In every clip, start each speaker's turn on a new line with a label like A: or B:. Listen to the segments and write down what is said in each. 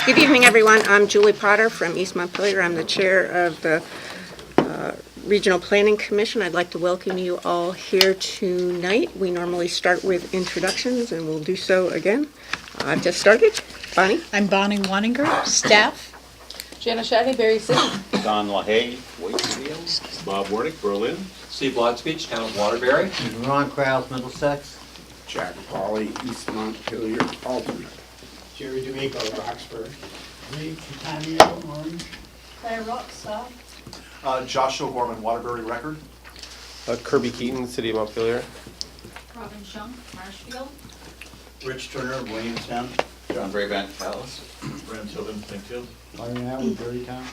A: Good evening, everyone. I'm Julie Potter from East Montpelier. I'm the chair of the Regional Planning Commission. I'd like to welcome you all here tonight. We normally start with introductions, and we'll do so again. I've just started. Bonnie?
B: I'm Bonnie Waninger, staff.
C: Jana Shaddy, Berry City.
D: Don LaHaye, Wakefield.
E: Bob Warnick, Berlin.
F: Steve Lotsbeach, Town of Waterbury.
G: Ron Krause, Middlesex.
E: Jack Polly, East Montpelier, alternate.
H: Jerry D'Amico, Roxbury. Lee Catania, Orange.
I: Claire Rockstall.
J: Joshua Gorman, Waterbury Record.
K: Kirby Keaton, City of Montpelier.
I: Robin Shunk, Marshfield.
G: Rich Turner, Williamstown.
D: John Brabant, Callis.
E: Brent Tilden, Plainfield.
H: Larry Howard, Berrytown.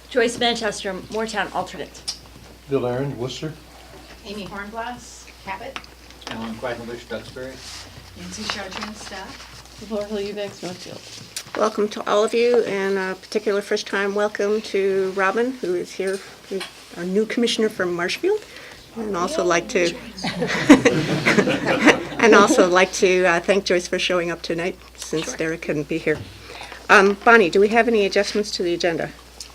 I: Joyce Manchester, Moortown alternate.
K: Bill Aaron, Worcester.
I: Amy Hornblass, Cabot.
G: Alan Quackenbush, Duxbury.
I: Nancy Chartrand, staff.
C: Laurel Eubanks, Northfield.
A: Welcome to all of you, and a particular first-time welcome to Robin, who is here, who's our new commissioner from Marshfield, and also like to thank Joyce for showing up tonight, since Derek couldn't be here. Bonnie, do we have any adjustments to the agenda?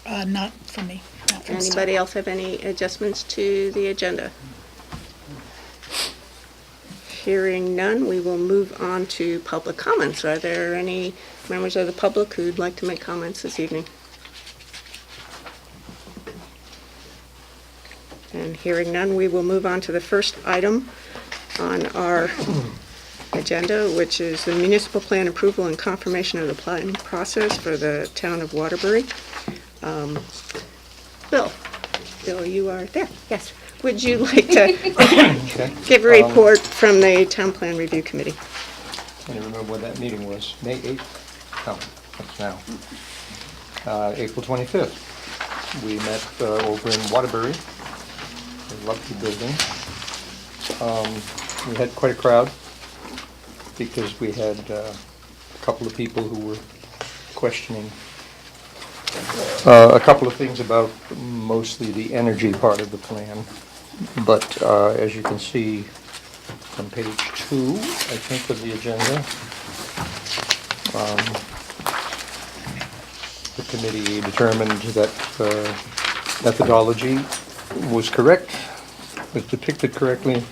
B: Not for me. Not from staff.
A: Anybody else have any adjustments to the agenda? Hearing none, we will move on to public comments. Are there any members of the public who'd like to make comments this evening? And hearing none, we will move on to the first item on our agenda, which is the municipal plan approval and confirmation of the planning process for the town of Waterbury. Bill, you are there. Yes. Would you like to give a report from the Town Plan Review Committee?
K: I can't remember when that meeting was. May 8th? No, that's now. April 25th. We met over in Waterbury. A lovely building. We had quite a crowd because we had a couple of people who were questioning a couple of things about mostly the energy part of the plan. But as you can see from page 2, I think, of the agenda, the committee determined that methodology was correct, was depicted correctly.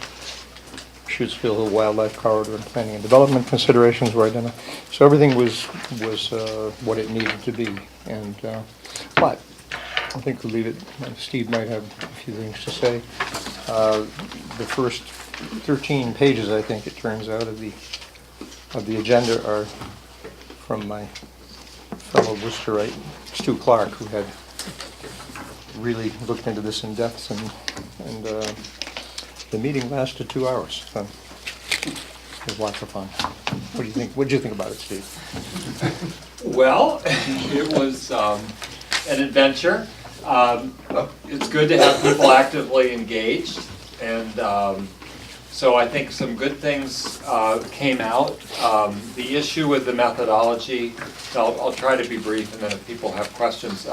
K: Schutzville Hill Wildlife Corridor and planning and development considerations were identified. So everything was what it needed to be. And but I think we'll leave it. Steve might have a few things to say. The first 13 pages, I think it turns out, of the agenda are from my fellow Worcesterite, Stu Clark, who had really looked into this in depth, and the meeting lasted 2 hours. So it was lots of fun. What do you think? What did you think about it, Steve?
F: Well, it was an adventure. It's good to have people actively engaged, and so I think some good things came out. The issue with the methodology, I'll try to be brief, and then if people have questions.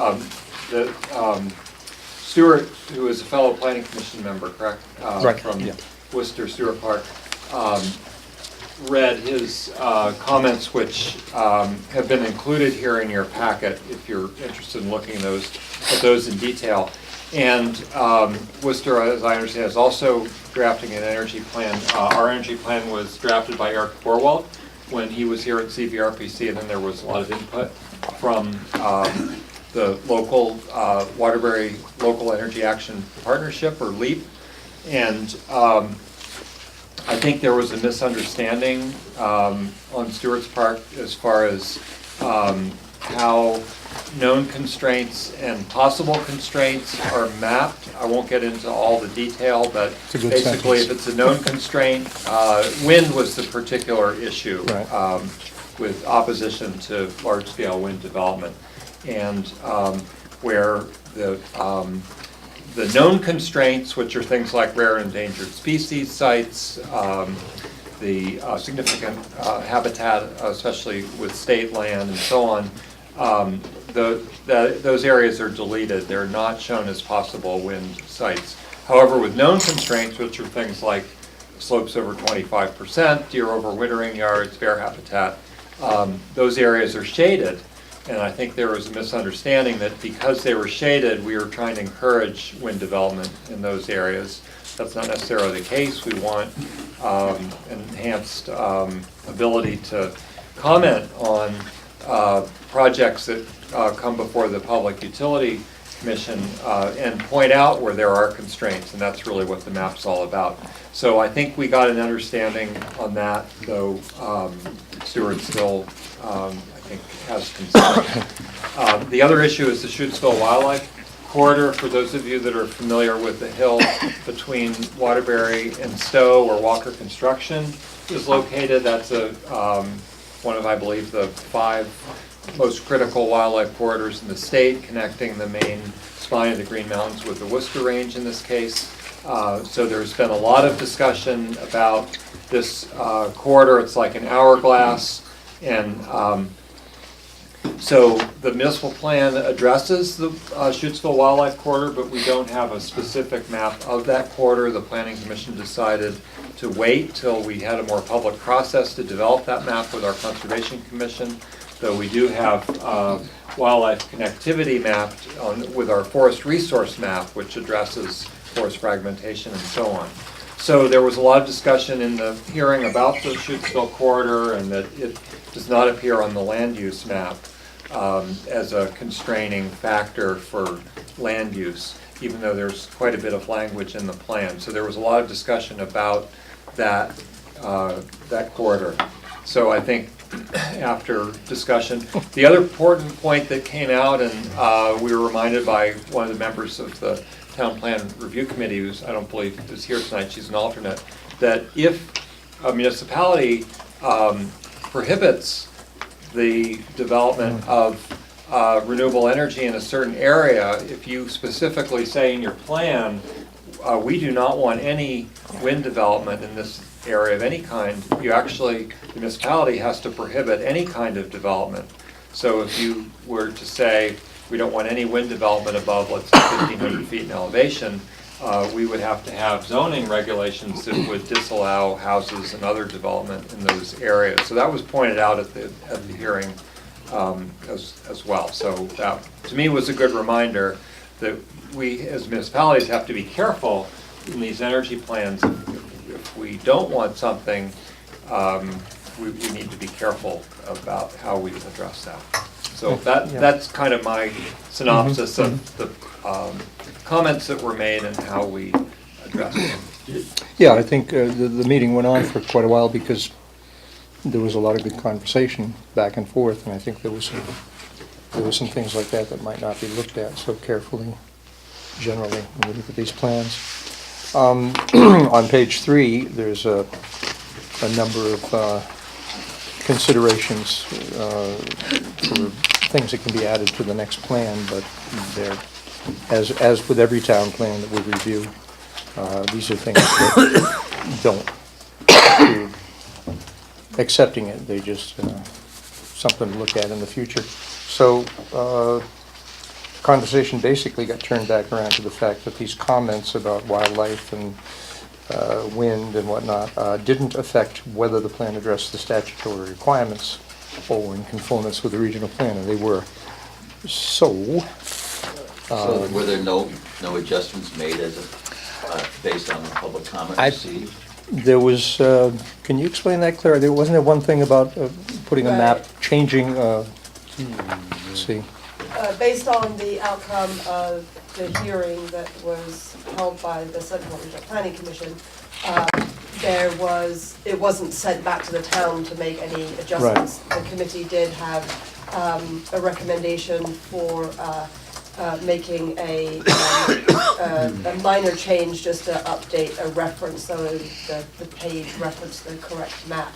F: Stuart, who is a fellow planning commission member, correct?
K: Right.
F: From
K: yeah.
F: Worcester, Stuart Park, read his comments, which have been included here in your packet if you're interested in looking at those in detail. And Worcester, as I understand, is also drafting an energy plan. Our energy plan was drafted by Eric Borwald when he was here at CVRPC, and then there was a lot of input from the local Waterbury Local Energy Action Partnership, or LEAP. And I think there was a misunderstanding on Stewart's part as far as how known constraints and possible constraints are mapped. I won't get into all the detail, but basically if it's a known constraint, wind was the particular issue, right, with opposition to large-scale wind development. And where the known constraints, which are things like rare and endangered species sites, the significant habitat, especially with state land and so on, those areas are deleted. They're not shown as possible wind sites. However, with known constraints, which are things like slopes over 25%, deer overwintering yards, bear habitat, those areas are shaded. And I think there was a misunderstanding that because they were shaded, we were trying to encourage wind development in those areas. That's not necessarily the case. We want enhanced ability to comment on projects that come before the Public Utility Commission and point out where there are constraints, and that's really what the map's all about. So I think we got an understanding on that, though Stuart still, I think, has concern. The other issue is the Schuettsville Wildlife Corridor. For those of you that are familiar with the hill between Waterbury and Stowe, where Walker Construction is located, that's one of, I believe, the 5 most critical wildlife corridors in the state, connecting the main spine of the Green Mountains with the Worcester Range in this case. So there's been a lot of discussion about this corridor. It's like an hourglass, and so the municipal plan addresses the Schuettsville Wildlife Corridor, but we don't have a specific map of that corridor. The Planning Commission decided to wait till we had a more public process to develop that map with our Conservation Commission, though we do have wildlife connectivity mapped with our forest resource map, which addresses forest fragmentation and so on. So there was a lot of discussion in the hearing about the Schuettsville corridor, and that it does not appear on the land use map as a constraining factor for land use, even though there's quite a bit of language in the plan. So there was a lot of discussion about that corridor. So I think after discussion, the other important point that came out, and we were reminded by one of the members of the Town Plan Review Committee, who's I don't believe is here tonight, she's an alternate, that if a municipality prohibits the development of renewable energy in a certain area, if you specifically say in your plan, we do not want any wind development in this area of any kind, you actually, the municipality has to prohibit any kind of development. So if you were to say, we don't want any wind development above, let's say, 1,500 feet in elevation, we would have to have zoning regulations that would disallow houses and other development in those areas. So that was pointed out at the hearing as well. So that, to me, was a good reminder that we, as municipalities, have to be careful in these energy plans. If we don't want something, we need to be careful about how we address that. So that's kind of my synopsis of the comments that were made and how we address them.
K: Yeah, I think the meeting went on for quite a while because there was a lot of good conversation back and forth, and I think there was some things like that that might not be looked at so carefully generally when we look at these plans. On page 3, there's a number of considerations for things that can be added to the next plan, but they're, as with every town plan that we review, these are things that don't include accepting it. They just something to look at in the future. So conversation basically got turned back around to the fact that these comments about wildlife and wind and whatnot didn't affect whether the plan addressed the statutory requirements or in conformance with the regional plan, and they were. So
L: were there no adjustments made as based on the public comment received?
K: There was, can you explain that, Claire? Wasn't there one thing about putting a map, changing, let's see.
M: Based on the outcome of the hearing that was held by the Central Regional Planning Commission, it wasn't sent back to the town to make any adjustments. Right. The committee did have a recommendation for making a minor change just to update a reference so the page referenced the correct map.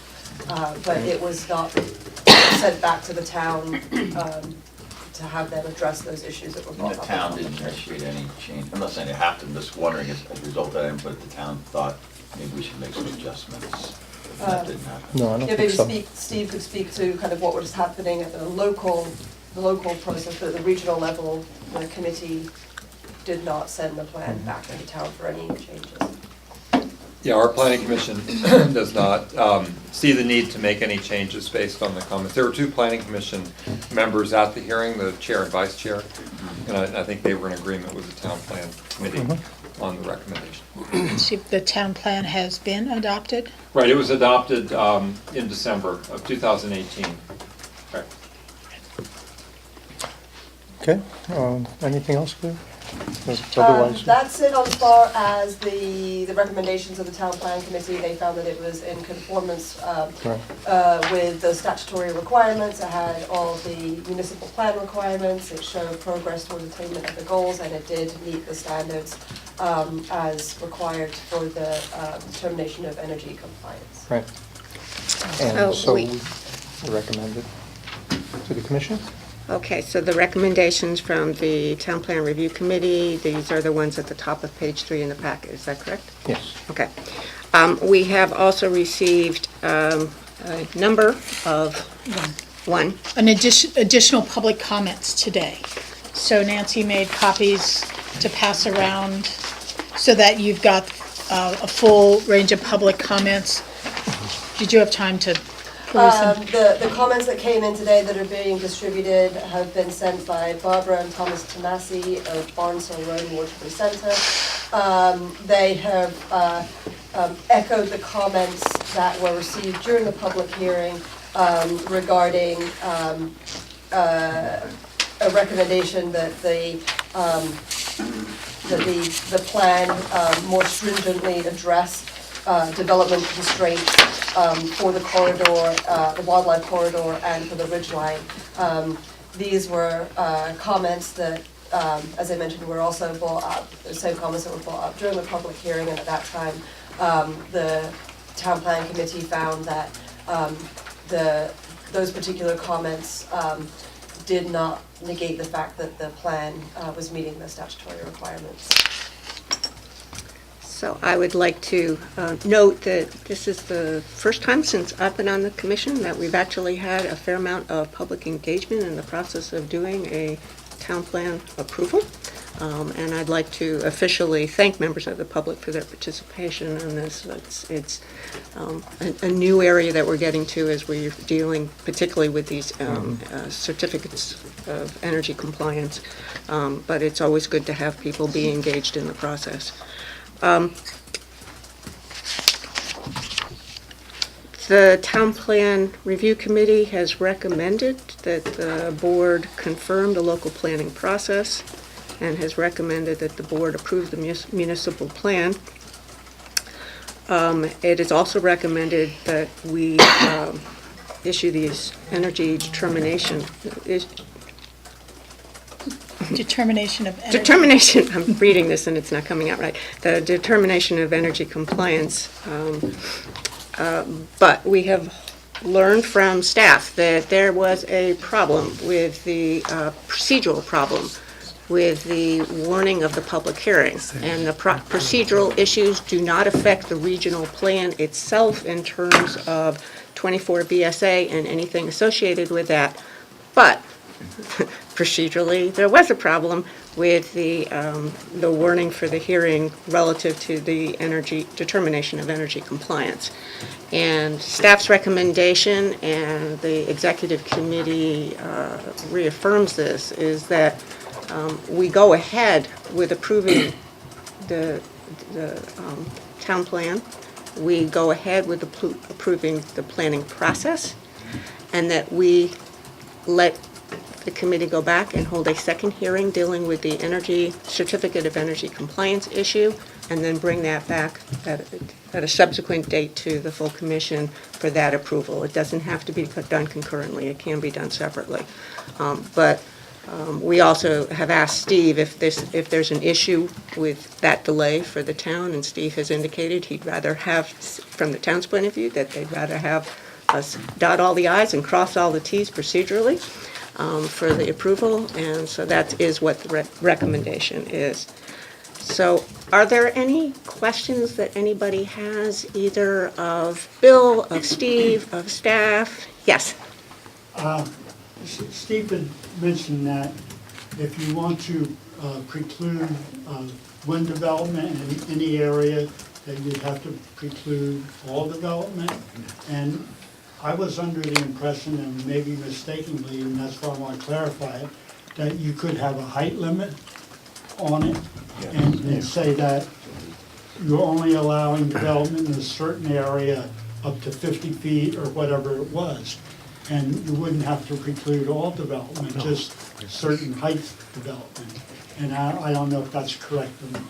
M: But it was not sent back to the town to have them address those issues that were brought up.
L: The town didn't initiate any change. I'm not saying it happened, I'm just wondering as a result of that, but the town thought maybe we should make some adjustments. That didn't happen.
K: No, I don't think so.
M: Maybe Steve could speak to kind of what was happening at the local process, but at the regional level, the committee did not send the plan back to the town for any changes.
F: Yeah, our planning commission does not see the need to make any changes based on the comments. There were two planning commission members at the hearing, the chair and vice chair, and I think they were in agreement with the town plan committee on the recommendation.
B: See, the town plan has been adopted?
F: Right, it was adopted in December of 2018. Right.
K: Okay, anything else, Lou? Otherwise,
M: That's it as far as the recommendations of the town plan committee. They found that it was in conformance with the statutory requirements. It had all the municipal plan requirements. It showed progress towards attainment of the goals, and it did meet the standards as required for the determination of energy compliance.
K: right. And so
A: we-
K: we recommend it to the commission?
A: Okay, so the recommendations from the Town Plan Review Committee, these are the ones at the top of page 3 in the packet, is that correct?
K: Yes.
A: Okay. We have also received a number of, one,
B: An additional public comments today. So Nancy made copies to pass around so that you've got a full range of public comments. Did you have time to peruse them?
M: The comments that came in today that are being distributed have been sent by Barbara and Thomas Tomasi of Barnes Hill Road in Waterbury Center. They have echoed the comments that were received during the public hearing regarding a recommendation that the plan more stringently address development constraints for the corridor, the wildlife corridor, and for the ridgeline. These were comments that, as I mentioned, were also brought up, the same comments that were brought up during the public hearing, and at that time, the Town Plan Committee found that those particular comments did not negate the fact that the plan was meeting the statutory requirements.
A: so I would like to note that this is the first time since I've been on the commission that we've actually had a fair amount of public engagement in the process of doing a town plan approval. And I'd like to officially thank members of the public for their participation in this. It's a new area that we're getting to as we're dealing particularly with these certificates of energy compliance. But it's always good to have people be engaged in the process. The Town Plan Review Committee has recommended that the board confirm the local planning process and has recommended that the board approve the municipal plan. It is also recommended that we issue these energy determination.
B: Determination of energy.
A: Determination, I'm reading this and it's not coming out right. The determination of energy compliance. But we have learned from staff that there was a problem with the procedural problem with the warning of the public hearing. And the procedural issues do not affect the regional plan itself in terms of 24 BSA and anything associated with that. But procedurally, there was a problem with the warning for the hearing relative to the energy determination of energy compliance. And staff's recommendation, and the executive committee reaffirms this, is that we go ahead with approving the town plan. We go ahead with approving the planning process, and that we let the committee go back and hold a second hearing dealing with the energy certificate of energy compliance issue, and then bring that back at a subsequent date to the full commission for that approval. It doesn't have to be done concurrently. It can be done separately. But we also have asked Steve if there's an issue with that delay for the town, and Steve has indicated he'd rather have, from the town's point of view, that they'd rather have us dot all the i's and cross all the t's procedurally for the approval, and so that is what the recommendation is. So are there any questions that anybody has, either of Bill, of Steve, of staff? Yes?
H: Steve had mentioned that if you want to preclude wind development in any area, that you'd have to preclude all development. And I was under the impression, and maybe mistakenly, and that's why I want to clarify it, that you could have a height limit on it and say that you're only allowing development in a certain area up to 50 feet or whatever it was. And you wouldn't have to preclude all development, just certain height development. And I don't know if that's correct or not.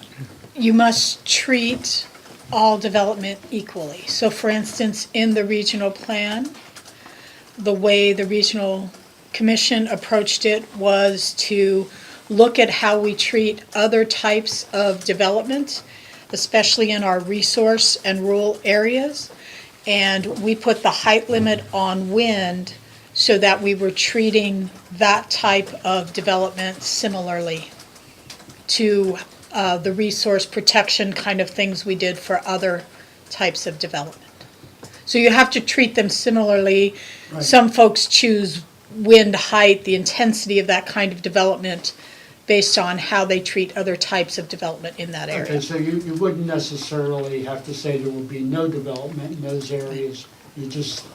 B: You must treat all development equally. So for instance, in the regional plan, the way the regional commission approached it was to look at how we treat other types of development, especially in our resource and rural areas. And we put the height limit on wind so that we were treating that type of development similarly to the resource protection kind of things we did for other types of development. So you have to treat them similarly.
H: Right.
B: Some folks choose wind height, the intensity of that kind of development, based on how they treat other types of development in that area.
H: Okay, so you wouldn't necessarily have to say there will be no development in those areas. You just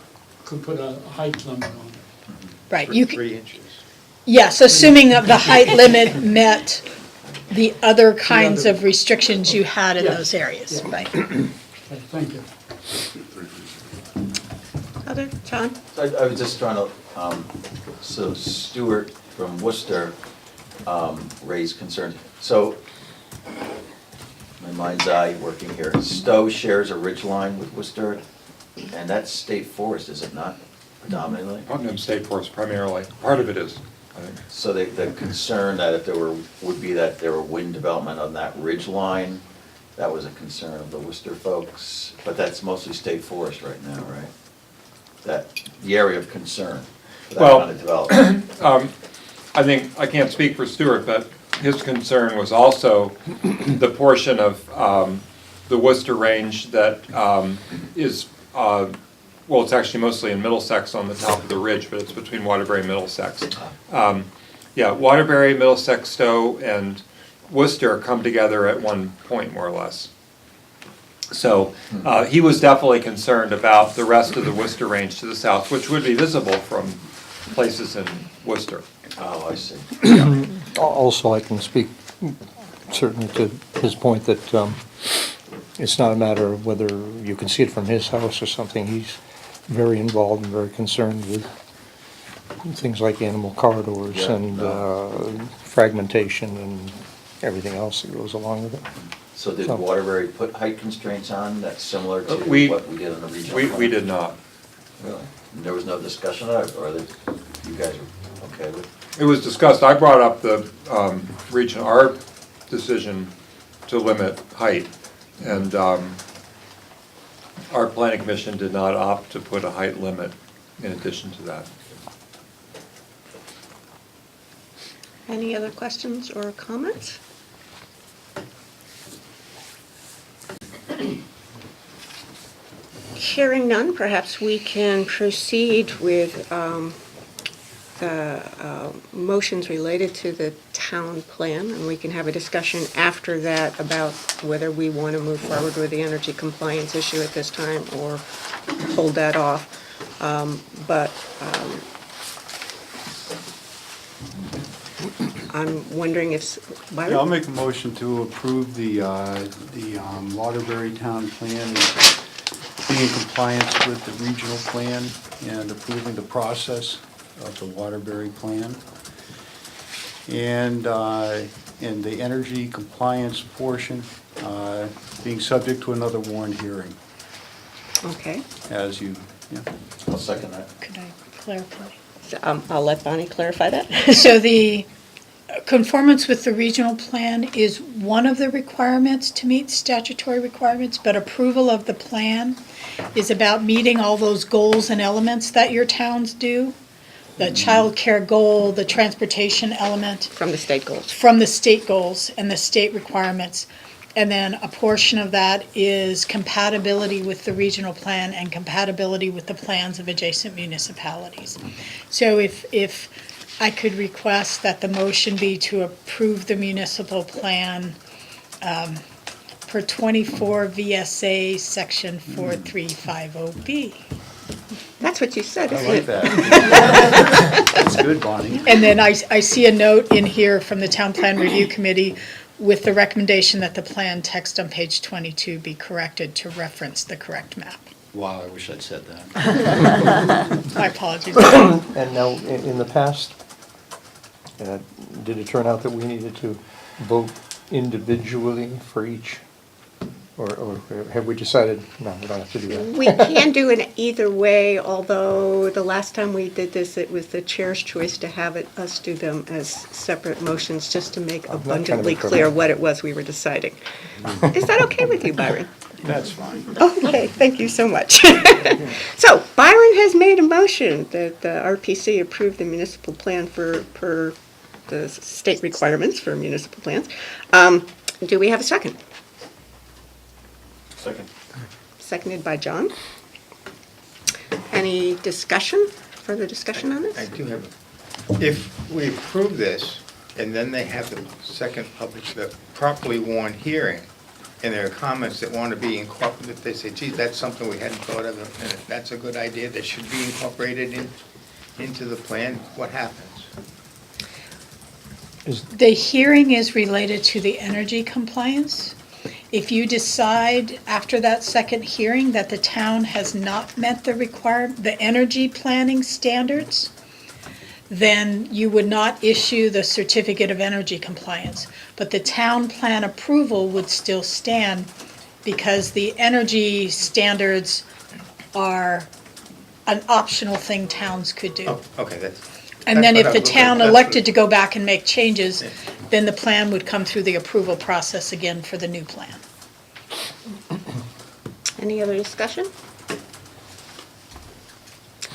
H: could put a height limit on it.
B: Right. You c-
K: 3 inches.
B: Yes, assuming that the height limit met the other kinds of restrictions you had in
H: Yes.
B: those areas,
H: Yeah.
B: right?
H: Okay, thank you.
A: Other, John?
L: I was just trying to, so Stuart from Worcester raised concerns. So, my mind's eye working here, Stowe shares a ridge line with Worcester, and that's state forest, is it not, predominantly?
F: Putnam State Forest primarily, part of it is, I think.
L: So the concern that if there were, would be that there were wind development on that ridge line, that was a concern of the Worcester folks, but that's mostly state forest right now, right? That, the area of concern for that
F: Well,
L: kind of development.
F: I think, I can't speak for Stuart, but his concern was also the portion of the Worcester Range that is, well, it's actually mostly in Middlesex on the top of the ridge, but it's between Waterbury and Middlesex. Yeah, Waterbury, Middlesex, Stowe, and Worcester come together at one point, more or less. So he was definitely concerned about the rest of the Worcester Range to the south, which would be visible from places in Worcester.
L: Oh, I see.
K: Also, I can speak certainly to his point that it's not a matter of whether you can see it from his house or something. He's very involved and very concerned with things like animal corridors
L: Yeah,
K: and fragmentation and everything else that goes along with it.
L: So did
K: So-
L: Waterbury put height constraints on that's similar to
F: We-
L: what we did on the regional
F: We
L: plan?
F: did not.
L: Really? And there was no discussion of it, or that you guys were okay with?
F: It was discussed, I brought up the region, our decision to limit height, and our planning commission did not opt to put a height limit in addition to that.
A: Any other questions or comments? Hearing none, perhaps we can proceed with the motions related to the town plan, and we can have a discussion after that about whether we want to move forward with the energy compliance issue at this time or hold that off. But I'm wondering if,
E: Yeah, I'll
A: Byron?
E: make a motion to approve the Waterbury Town Plan as being in compliance with the regional plan and approving the process of the Waterbury plan. And the energy compliance portion being subject to another warned hearing,
A: Okay.
E: as you, yeah.
L: I'll second that.
B: Could I clarify?
A: So, I'll let Bonnie clarify that.
B: So the conformance with the regional plan is one of the requirements to meet statutory requirements, but approval of the plan is about meeting all those goals and elements that your towns do. The childcare goal, the transportation element.
A: From the state goals.
B: From the state goals and the state requirements. And then a portion of that is compatibility with the regional plan and compatibility with the plans of adjacent municipalities. So if I could request that the motion be to approve the municipal plan for 24 VSA Section 4350B.
A: That's what you said,
E: I
A: isn't
E: like
A: it?
E: that. That's good, Bonnie.
B: And then I see a note in here from the Town Plan Review Committee with the recommendation that the plan text on page 22 be corrected to reference the correct map.
E: Wow, I wish I'd said that.
B: My apologies.
K: And now, in the past, did it turn out that we needed to vote individually for each? Or have we decided, no, we don't have to do that?
A: We can do it either way, although the last time we did this, it was the chair's choice to have us do them as separate motions, just to make
K: I'm not trying to
A: abundantly
K: be
A: clear
K: perfect.
A: what it was we were deciding. Is that okay with you, Byron?
E: That's fine.
A: Okay, thank you so much. So Byron has made a motion that the RPC approve the municipal plan per the state requirements for municipal plans. Do we have a second?
D: Second.
A: Seconded by John. Any discussion, further discussion on this?
N: I do have, if we approve this, and then they have the second public, the properly warned hearing, and there are comments that want to be incorporated, they say, gee, that's something we hadn't thought of, and if that's a good idea, that should be incorporated into the plan, what happens?
B: The hearing is related to the energy compliance. If you decide after that second hearing that the town has not met the energy planning standards, then you would not issue the certificate of energy compliance. But the town plan approval would still stand because the energy standards are an optional thing towns could do.
N: Oh, okay, that's.
B: And then
N: that's
B: if
N: what
B: the
N: I-
B: town
N: that's
B: elected
N: what-
B: to go back and make changes,
N: Yeah.
B: then the plan would come through the approval process again for the new plan.
A: Any other discussion?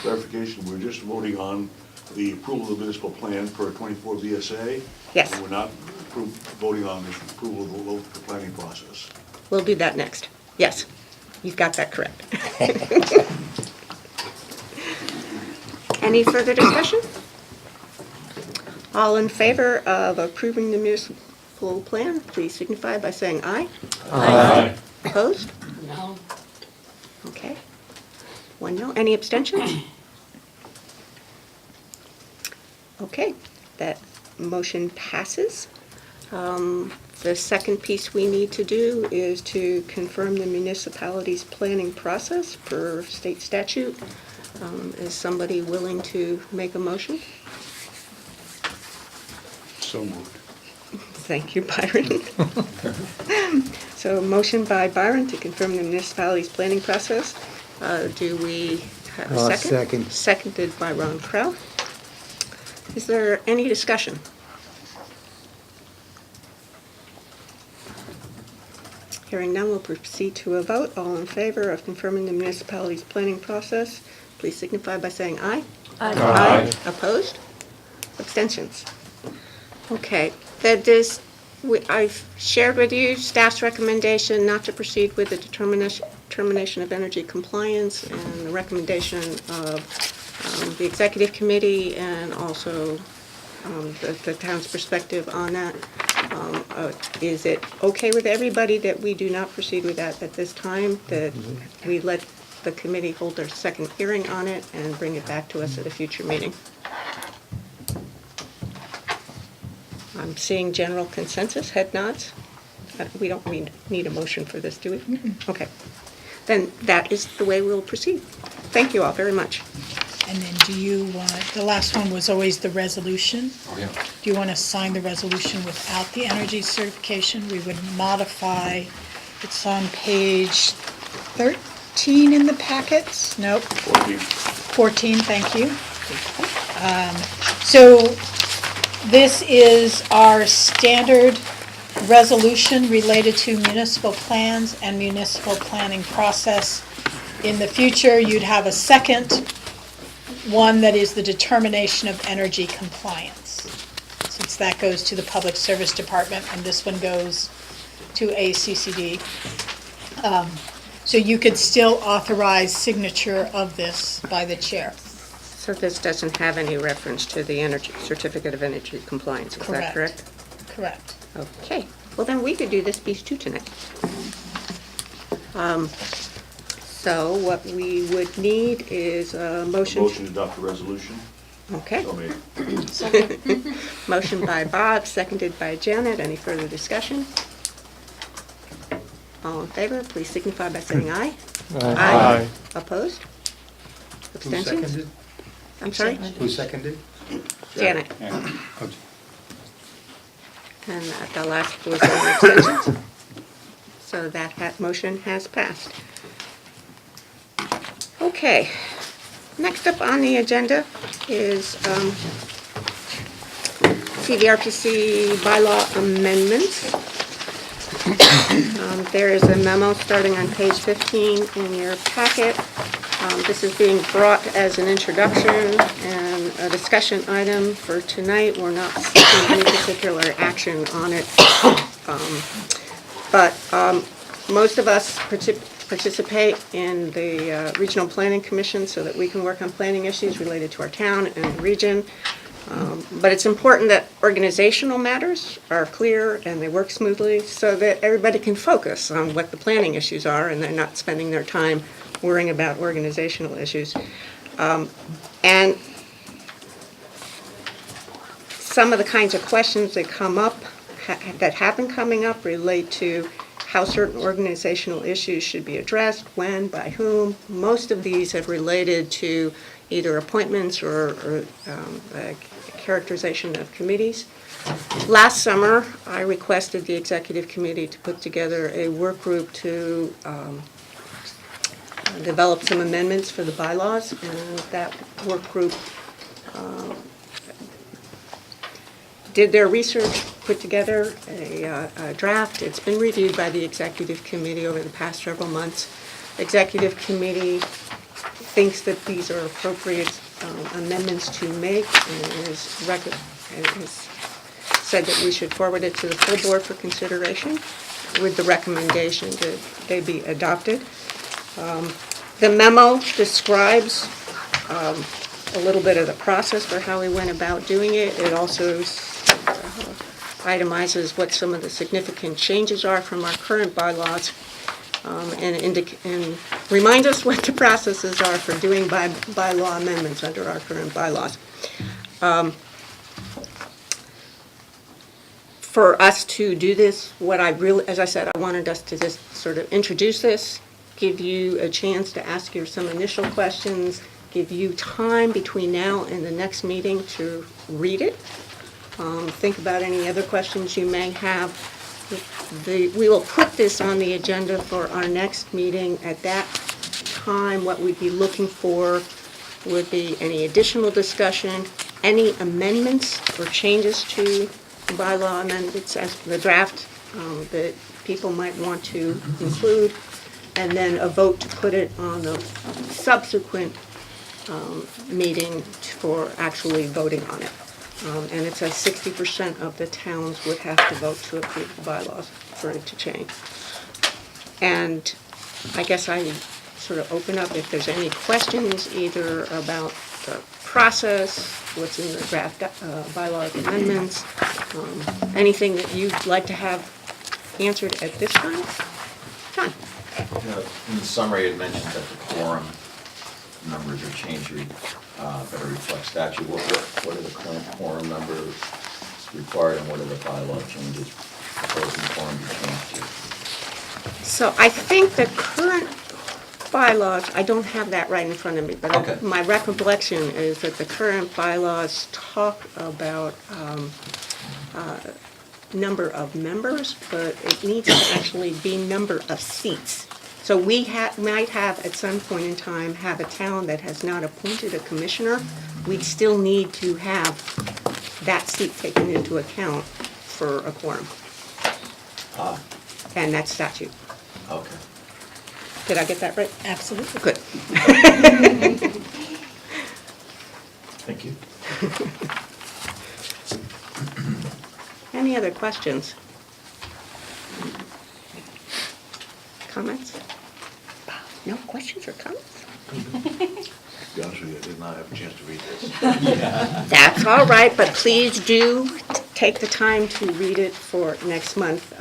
O: Clarification, we're just voting on the approval of the municipal plan per 24 VSA?
A: Yes.
O: And we're not voting on the approval of the planning process?
A: We'll do that next. Yes, you've got that correct. Any further discussion? All in favor of approving the municipal plan, please signify by saying aye.
D: Aye.
A: Opposed?
I: No.
A: Okay. One no. Any abstentions? Okay, that motion passes. The second piece we need to do is to confirm the municipality's planning process per state statute. Is somebody willing to make a motion?
E: So moved.
A: Thank you, Byron. So a motion by Byron to confirm the municipality's planning process. Do we have a second?
E: Second.
A: Seconded by Ron Crow. Is there any discussion? Hearing none, we'll proceed to a vote. All in favor of confirming the municipality's planning process, please signify by saying aye.
D: Aye.
A: Opposed? Abstentions? Okay, I've shared with you staff's recommendation not to proceed with the determination of energy compliance and the recommendation of the executive committee and also the town's perspective on that. Is it okay with everybody that we do not proceed with that at this time, that we let the committee hold their second hearing on it and bring it back to us at a future meeting? I'm seeing general consensus, head nods. We don't need a motion for this, do we? Okay. Then that is the way we'll proceed. Thank you all very much.
B: And then do you want, the last one was always the resolution.
F: Oh, yeah.
B: Do you want to sign the resolution without the energy certification? We would modify, it's on page 13 in the packets? Nope. 14, thank you. So this is our standard resolution related to municipal plans and municipal planning process. In the future, you'd have a second one that is the determination of energy compliance, since that goes to the Public Service Department and this one goes to ACCD. So you could still authorize signature of this by the chair.
A: So this doesn't have any reference to the energy certificate of energy compliance, is that correct?
B: Correct.
A: Okay, well then we could do this piece too tonight. So what we would need is a motion.
O: Motion to adopt a resolution.
A: Okay.
O: So made.
A: Motion by Bob, seconded by Janet. Any further discussion? All in favor, please signify by saying aye.
K: Aye.
A: Opposed?
N: Who
A: Abstentions?
N: seconded?
A: I'm sorry?
N: Who seconded?
A: Janet.
N: Yeah.
A: And at the last was any abstentions. So that motion has passed. Okay. Next up on the agenda is CVRPC bylaw amendments. There is a memo starting on page 15 in your packet. This is being brought as an introduction and a discussion item for tonight. We're not seeking any particular action on it. But most of us participate in the Regional Planning Commission so that we can work on planning issues related to our town and the region. But it's important that organizational matters are clear and they work smoothly so that everybody can focus on what the planning issues are and they're not spending their time worrying about organizational issues. And some of the kinds of questions that come up, that have been coming up, relate to how certain organizational issues should be addressed, when, by whom. Most of these have related to either appointments or characterization of committees. Last summer, I requested the executive committee to put together a work group to develop some amendments for the bylaws, and that work group did their research, put together a draft. It's been reviewed by the executive committee over the past several months. The executive committee thinks that these are appropriate amendments to make and has said that we should forward it to the full board for consideration with the recommendation that they be adopted. The memo describes a little bit of the process for how we went about doing it. It also itemizes what some of the significant changes are from our current bylaws and reminds us what the processes are for doing bylaw amendments under our current bylaws. For us to do this, what I really, as I said, I wanted us to just sort of introduce this, give you a chance to ask some initial questions, give you time between now and the next meeting to read it. Think about any other questions you may have. We will put this on the agenda for our next meeting. At that time, what we'd be looking for would be any additional discussion, any amendments or changes to bylaw amendments as the draft that people might want to include, and then a vote to put it on a subsequent meeting for actually voting on it. And it says 60% of the towns would have to vote to approve the bylaws for it to change. And I guess I sort of open up if there's any questions either about the process, what's in the draft bylaw amendments, anything that you'd like to have answered at this time. John?
L: In the summary, it mentioned that the quorum numbers are changed, better reflect statute. What are the current quorum numbers required, and what are the bylaw changes proposing quorum be changed to?
A: So I think the current bylaws, I don't have that right in front of me, but
L: Okay.
A: my recollection is that the current bylaws talk about number of members, but it needs to actually be number of seats. So we might have, at some point in time, have a town that has not appointed a commissioner. We'd still need to have that seat taken into account for a quorum. And that's statute.
L: Okay.
A: Did I get that right?
B: Absolutely.
A: Good.
L: Thank you.
A: Any other questions? Comments? No questions or comments?
O: To be honest with you, I did not have a chance to read this.
A: That's all right, but please do take the time to read it for next month.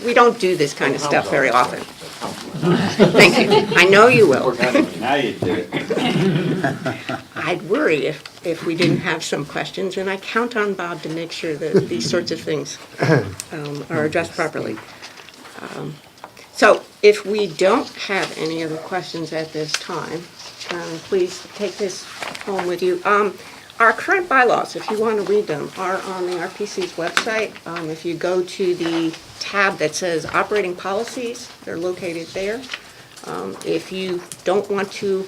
A: We don't do this kind of stuff very often. Thank you. I know you will.
F: We're kind of-
L: Now you did it.
A: I'd worry if we didn't have some questions, and I count on Bob to make sure that these sorts of things are addressed properly. So if we don't have any other questions at this time, please take this home with you. Our current bylaws, if you want to read them, are on the RPC's website. If you go to the tab that says Operating Policies, they're located there. If you don't want to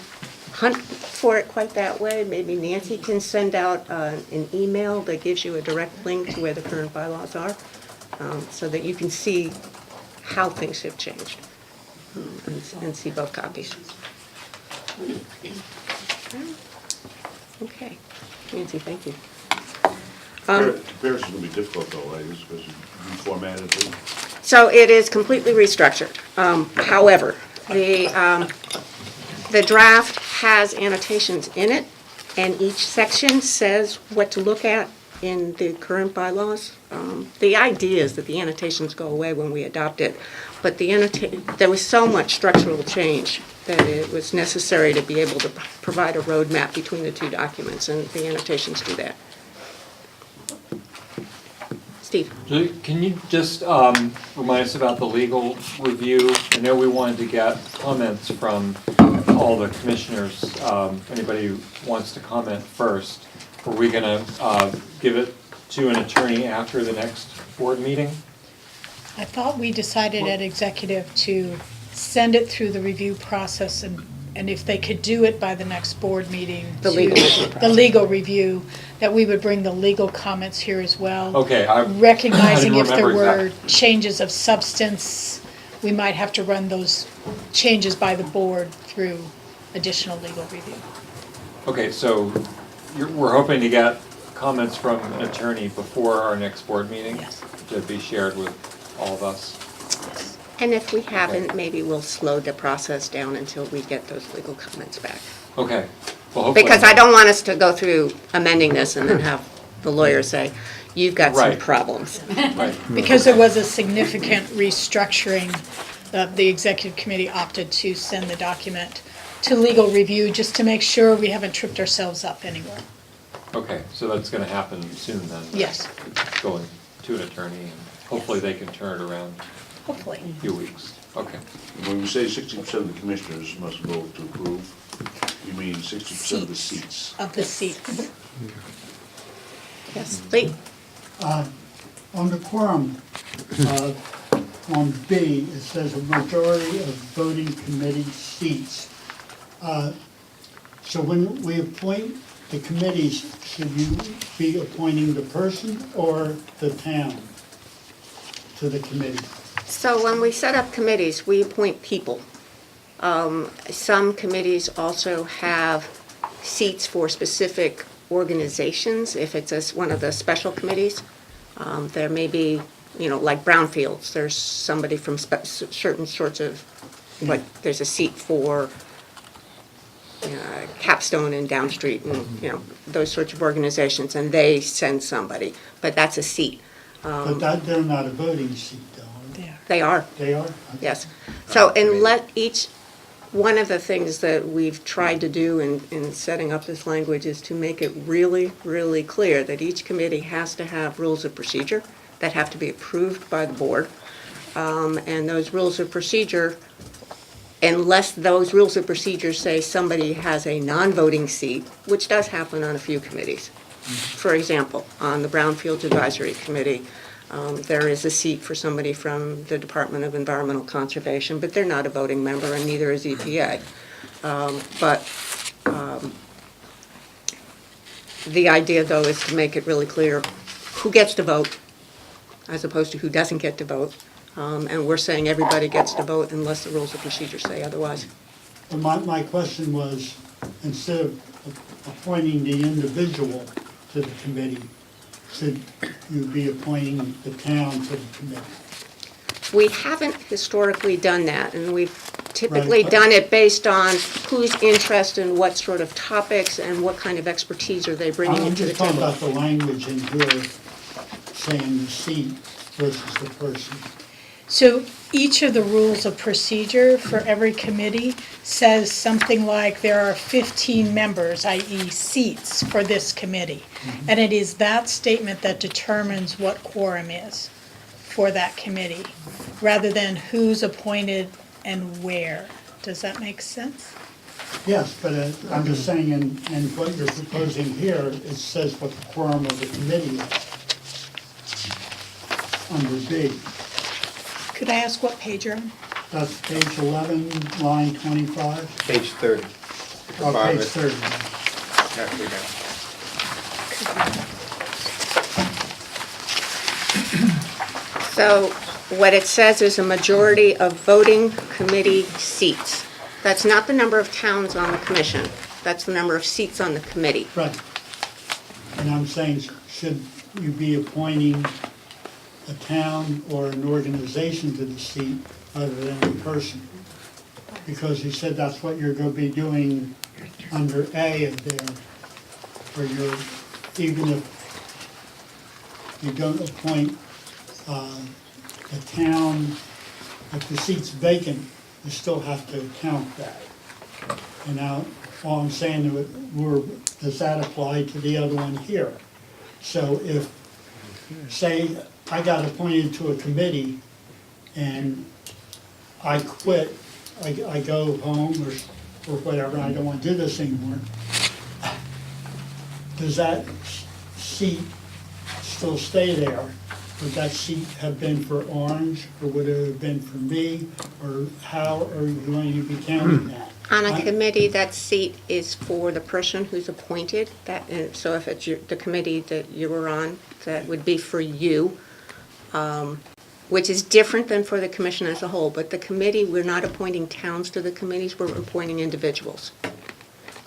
A: hunt for it quite that way, maybe Nancy can send out an email that gives you a direct link to where the current bylaws are, so that you can see how things have changed and see both copies. Okay. Nancy, thank you.
O: Comparison will be difficult though, right, because you reformatted it.
A: So it is completely restructured. However, the draft has annotations in it, and each section says what to look at in the current bylaws. The idea is that the annotations go away when we adopt it, but there was so much structural change that it was necessary to be able to provide a roadmap between the two documents, and the annotations do that. Steve?
F: Can you just remind us about the legal review? I know we wanted to get comments from all the commissioners. Anybody who wants to comment first? Are we going to give it to an attorney after the next board meeting?
B: I thought we decided at executive to send it through the review process, and if they could do it by the next board meeting.
A: The legal review
B: The legal review, that we would bring the legal comments here as well.
F: Okay.
B: Recognizing if there
F: remember
B: were changes of substance, we might have to run those changes by the board through additional legal review.
F: Okay, so we're hoping to get comments from an attorney before our next board meeting?
B: Yes.
F: To be shared with all of us?
A: And if we haven't, maybe we'll slow the process down until we get those legal comments back.
F: Okay. Well, hopefully.
A: Because I don't want us to go through amending this and then have the lawyer say, you've got some
F: Right.
A: problems.
F: Right.
B: Because there was a significant restructuring, the executive committee opted to send the document to legal review just to make sure we haven't tripped ourselves up anywhere.
F: Okay, so that's going to happen soon then?
B: Yes.
F: Going to an attorney, and hopefully they can turn it around
B: Hopefully.
F: in a few weeks. Okay.
O: When you say 60% of the commissioners must vote to approve, you mean 60% of the seats?
B: Of the seats.
A: Yes, Lee?
H: On the quorum, on B, it says a majority of voting committee seats. So when we appoint the committees, should you be appointing the person or the town to the committee?
A: So when we set up committees, we appoint people. Some committees also have seats for specific organizations. If it's one of the special committees, there may be, like brownfields, there's somebody from certain sorts of, there's a seat for Capstone and Downstreet and, those sorts of organizations, and they send somebody, but that's a seat.
H: But they're not a voting seat, though, are they?
A: They are.
H: They are? Okay.
A: Yes. So, and let one of the things that we've tried to do in setting up this language is to make it really, really clear that each committee has to have rules of procedure that have to be approved by the board. And those rules of procedure, unless those rules of procedure say somebody has a non-voting seat, which does happen on a few committees. For example, on the Brownfields Advisory Committee, there is a seat for somebody from the Department of Environmental Conservation, but they're not a voting member, and neither is EPA. The idea, though, is to make it really clear who gets to vote, as opposed to who doesn't get to vote. And we're saying everybody gets to vote unless the rules of procedure say otherwise.
H: Well, my question was, instead of appointing the individual to the committee, should you be appointing the town to the committee?
A: We haven't historically done that, and we've typically
H: Right.
A: done it based on whose interest and what sort of topics and what kind of expertise are they bringing
H: I'm
A: into the
H: just talking
A: table.
H: about the language in here saying the seat versus the person.
B: So each of the rules of procedure for every committee says something like there are 15 members, i.e. seats for this committee. And it is that statement that determines what quorum is for that committee, rather than who's appointed and where. Does that make sense?
H: Yes, but I'm just saying, in what you're proposing here, it says what the quorum of the committee is under B.
B: Could I ask what page you're on?
H: That's page 11, line 25.
N: Page 30.
H: Oh,
N: Bottom
H: page
N: of it.
H: 30.
N: Halfway down.
A: So what it says is a majority of voting committee seats. That's not the number of towns on the commission. That's the number of seats on the committee.
H: Right. And I'm saying, should you be appointing a town or an organization to the seat other than a person? Because you said that's what you're going to be doing under A of there, where you're, even if you don't appoint a town, if the seat's vacant, you still have to count that. And now, all I'm saying, does that apply to the other one here? So if, say, I got appointed to a committee and I quit, I go home or whatever, I don't want to do this anymore, does that seat still stay there? Would that seat have been for Orange, or would it have been for me? Or how are you going to be counting that?
A: On a committee, that seat is for the person who's appointed. So if it's the committee that you were on, that would be for you, which is different than for the commission as a whole. But the committee, we're not appointing towns to the committees, we're appointing individuals.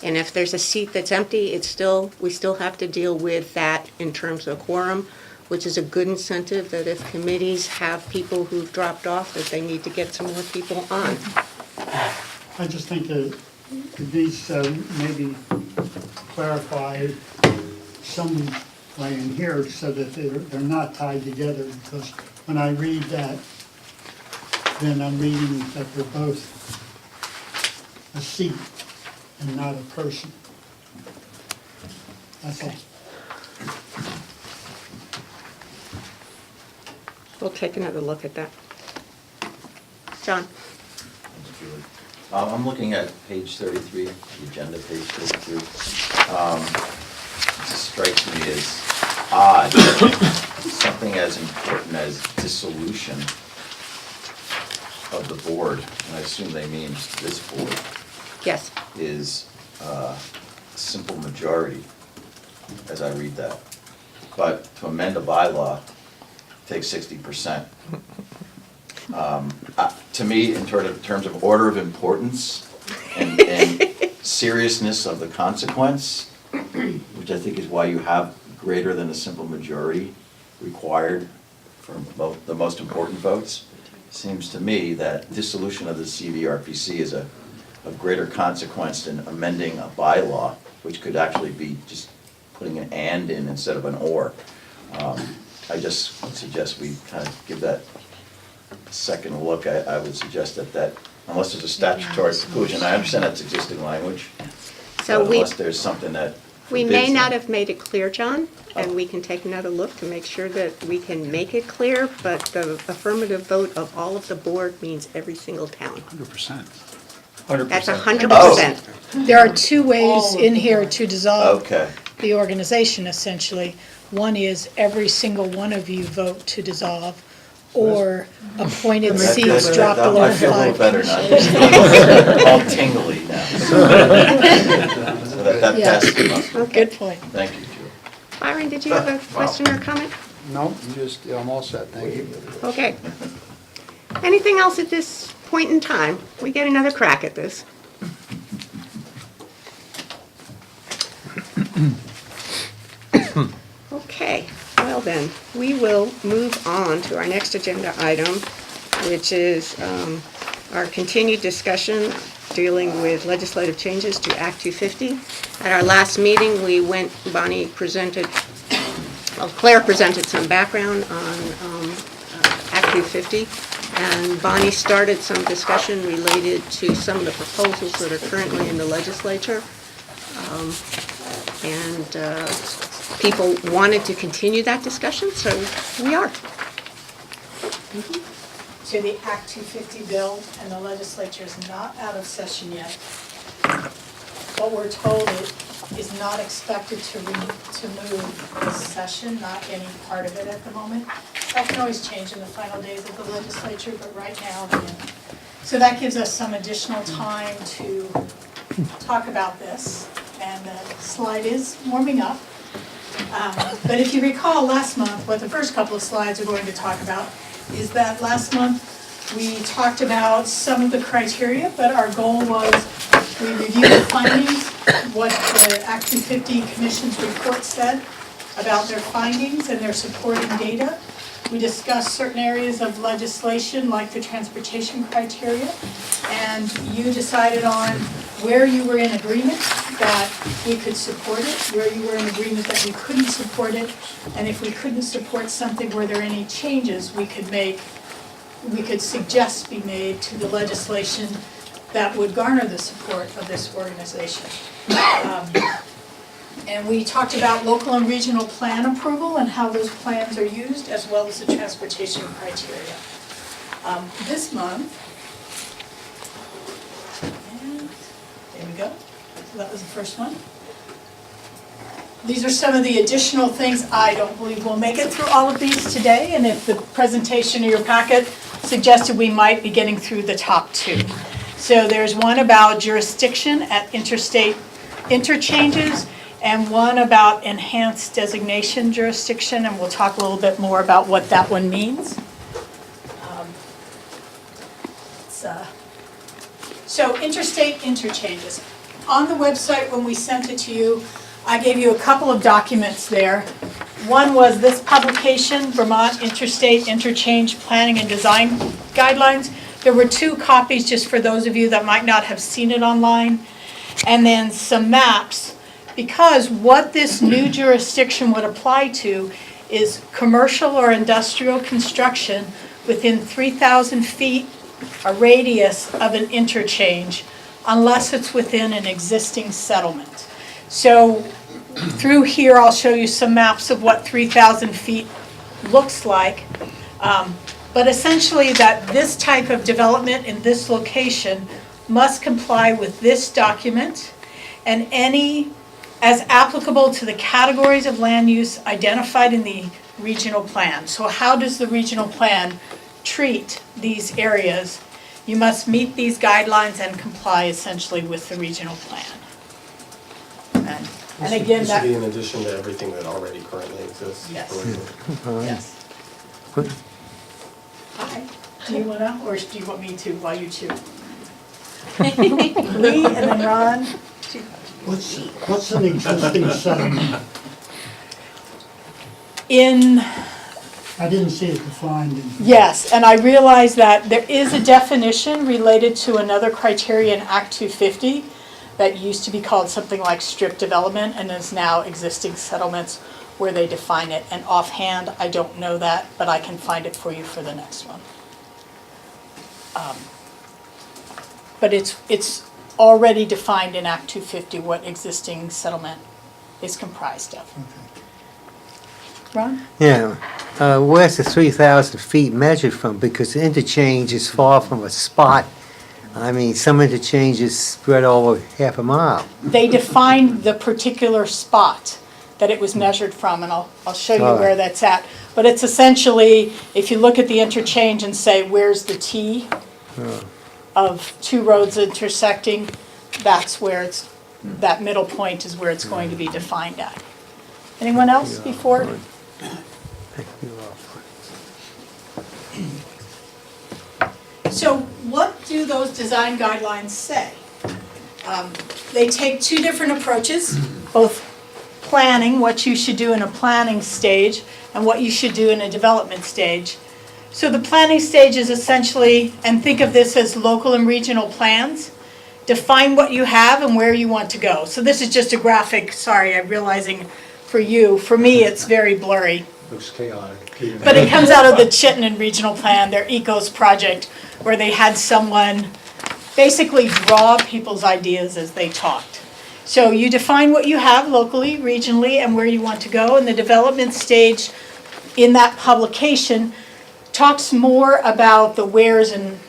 A: And if there's a seat that's empty, we still have to deal with that in terms of quorum, which is a good incentive that if committees have people who've dropped off, that they need to get some more people on.
H: I just think that it needs to maybe clarify some way in here so that they're not tied together, because when I read that, then I'm reading that they're both a seat and not a person. That's all.
A: We'll take another look at that. John?
L: I'm looking at page 33, the agenda page 33. It strikes me as odd that something as important as dissolution of the board, and I assume they mean this board,
A: Yes.
L: is simple majority, as I read that. But to amend a bylaw takes 60%. To me, in terms of order of importance and seriousness of the consequence, which I think is why you have greater than a simple majority required for the most important votes, seems to me that dissolution of the CVRPC is a greater consequence than amending a bylaw, which could actually be just putting an and in instead of an or. I just would suggest we kind of give that a second look. I would suggest that unless there's a statutory conclusion, I understand that's existing language,
A: So
L: but unless there's something that
A: we may
L: forbids
A: not
L: them.
A: have made it clear, John, and we can take another look to make sure that we can make it clear, but the affirmative vote of all of the board means every single town.
E: 100%.
F: 100%.
A: That's 100%.
B: There are two ways in here to dissolve
L: Okay.
B: the organization, essentially. One is every single one of you vote to dissolve, or appointed seats drop below
L: I feel a little
B: 5.
L: better now. All tingly now. So that
B: Yeah.
L: passes the muster.
B: Good point.
L: Thank you, Julie.
A: Byron, did you have a question or comment?
E: No, I'm all set, thank you.
A: Okay. Anything else at this point in time? We get another crack at this. Okay, well then, we will move on to our next agenda item, which is our continued discussion dealing with legislative changes to Act 250. At our last meeting, Claire presented some background on Act 250. And Bonnie started some discussion related to some of the proposals that are currently in the legislature. And people wanted to continue that discussion, so we are.
B: So the Act 250 bill and the legislature is not out of session yet. What we're told is not expected to move this session, not any part of it at the moment. That can always change in the final days of the legislature, but right now, so that gives us some additional time to talk about this, and the slide is warming up. But if you recall last month, what the first couple of slides are going to talk about is that last month we talked about some of the criteria, but our goal was we reviewed the findings, what the Act 250 Commission's report said about their findings and their supporting data. We discussed certain areas of legislation like the transportation criteria, and you decided on where you were in agreement that we could support it, where you were in agreement that we couldn't support it, and if we couldn't support something, were there any changes we could suggest be made to the legislation that would garner the support of this organization. And we talked about local and regional plan approval and how those plans are used, as well as the transportation criteria. This month, and there we go, so that was the first one. These are some of the additional things. I don't believe we'll make it through all of these today, and if the presentation of your packet suggested we might be getting through the top two. So there's one about jurisdiction at interstate interchanges, and one about enhanced designation jurisdiction, and we'll talk a little bit more about what that one means. So interstate interchanges. On the website when we sent it to you, I gave you a couple of documents there. One was this publication, Vermont Interstate Interchange Planning and Design Guidelines. There were 2 copies just for those of you that might not have seen it online. And then some maps, because what this new jurisdiction would apply to is commercial or industrial construction within 3,000 feet, a radius of an interchange, unless it's within an existing settlement. So through here, I'll show you some maps of what 3,000 feet looks like. But essentially that this type of development in this location must comply with this document and any as applicable to the categories of land use identified in the regional plan. So how does the regional plan treat these areas? You must meet these guidelines and comply essentially with the regional plan. And again,
D: This
B: that.
D: should be in addition to everything that already currently exists.
B: Yes.
D: for-
B: Yes. Hi. Do you wanna, or do you want me to while you chew? Lee and then Ron.
H: What's an existing settlement? I didn't see it defined in.
B: Yes, and I realize that there is a definition related to another criteria in Act 250 that used to be called something like strip development and is now existing settlements where they define it. And offhand, I don't know that, but I can find it for you for the next one. But it's already defined in Act 250 what existing settlement is comprised of. Ron?
P: Yeah, where's the 3,000 feet measured from? Because the interchange is far from a spot. I mean, some interchanges spread over half a mile.
B: They defined the particular spot that it was measured from, and I'll show you where that's at. But it's essentially, if you look at the interchange and say, where's the T of 2 roads intersecting, that's where it's, that middle point is where it's going to be defined at. Anyone else before? So what do those design guidelines say? They take 2 different approaches, both planning, what you should do in a planning stage, and what you should do in a development stage. So the planning stage is essentially, and think of this as local and regional plans, define what you have and where you want to go. So this is just a graphic, sorry, I'm realizing for you, for me it's very blurry.
E: Looks chaotic.
B: But it comes out of the Chittenden Regional Plan, their ECOS project, where they had someone basically draw people's ideas as they talked. So you define what you have locally, regionally, and where you want to go, and the development stage in that publication talks more about the wheres and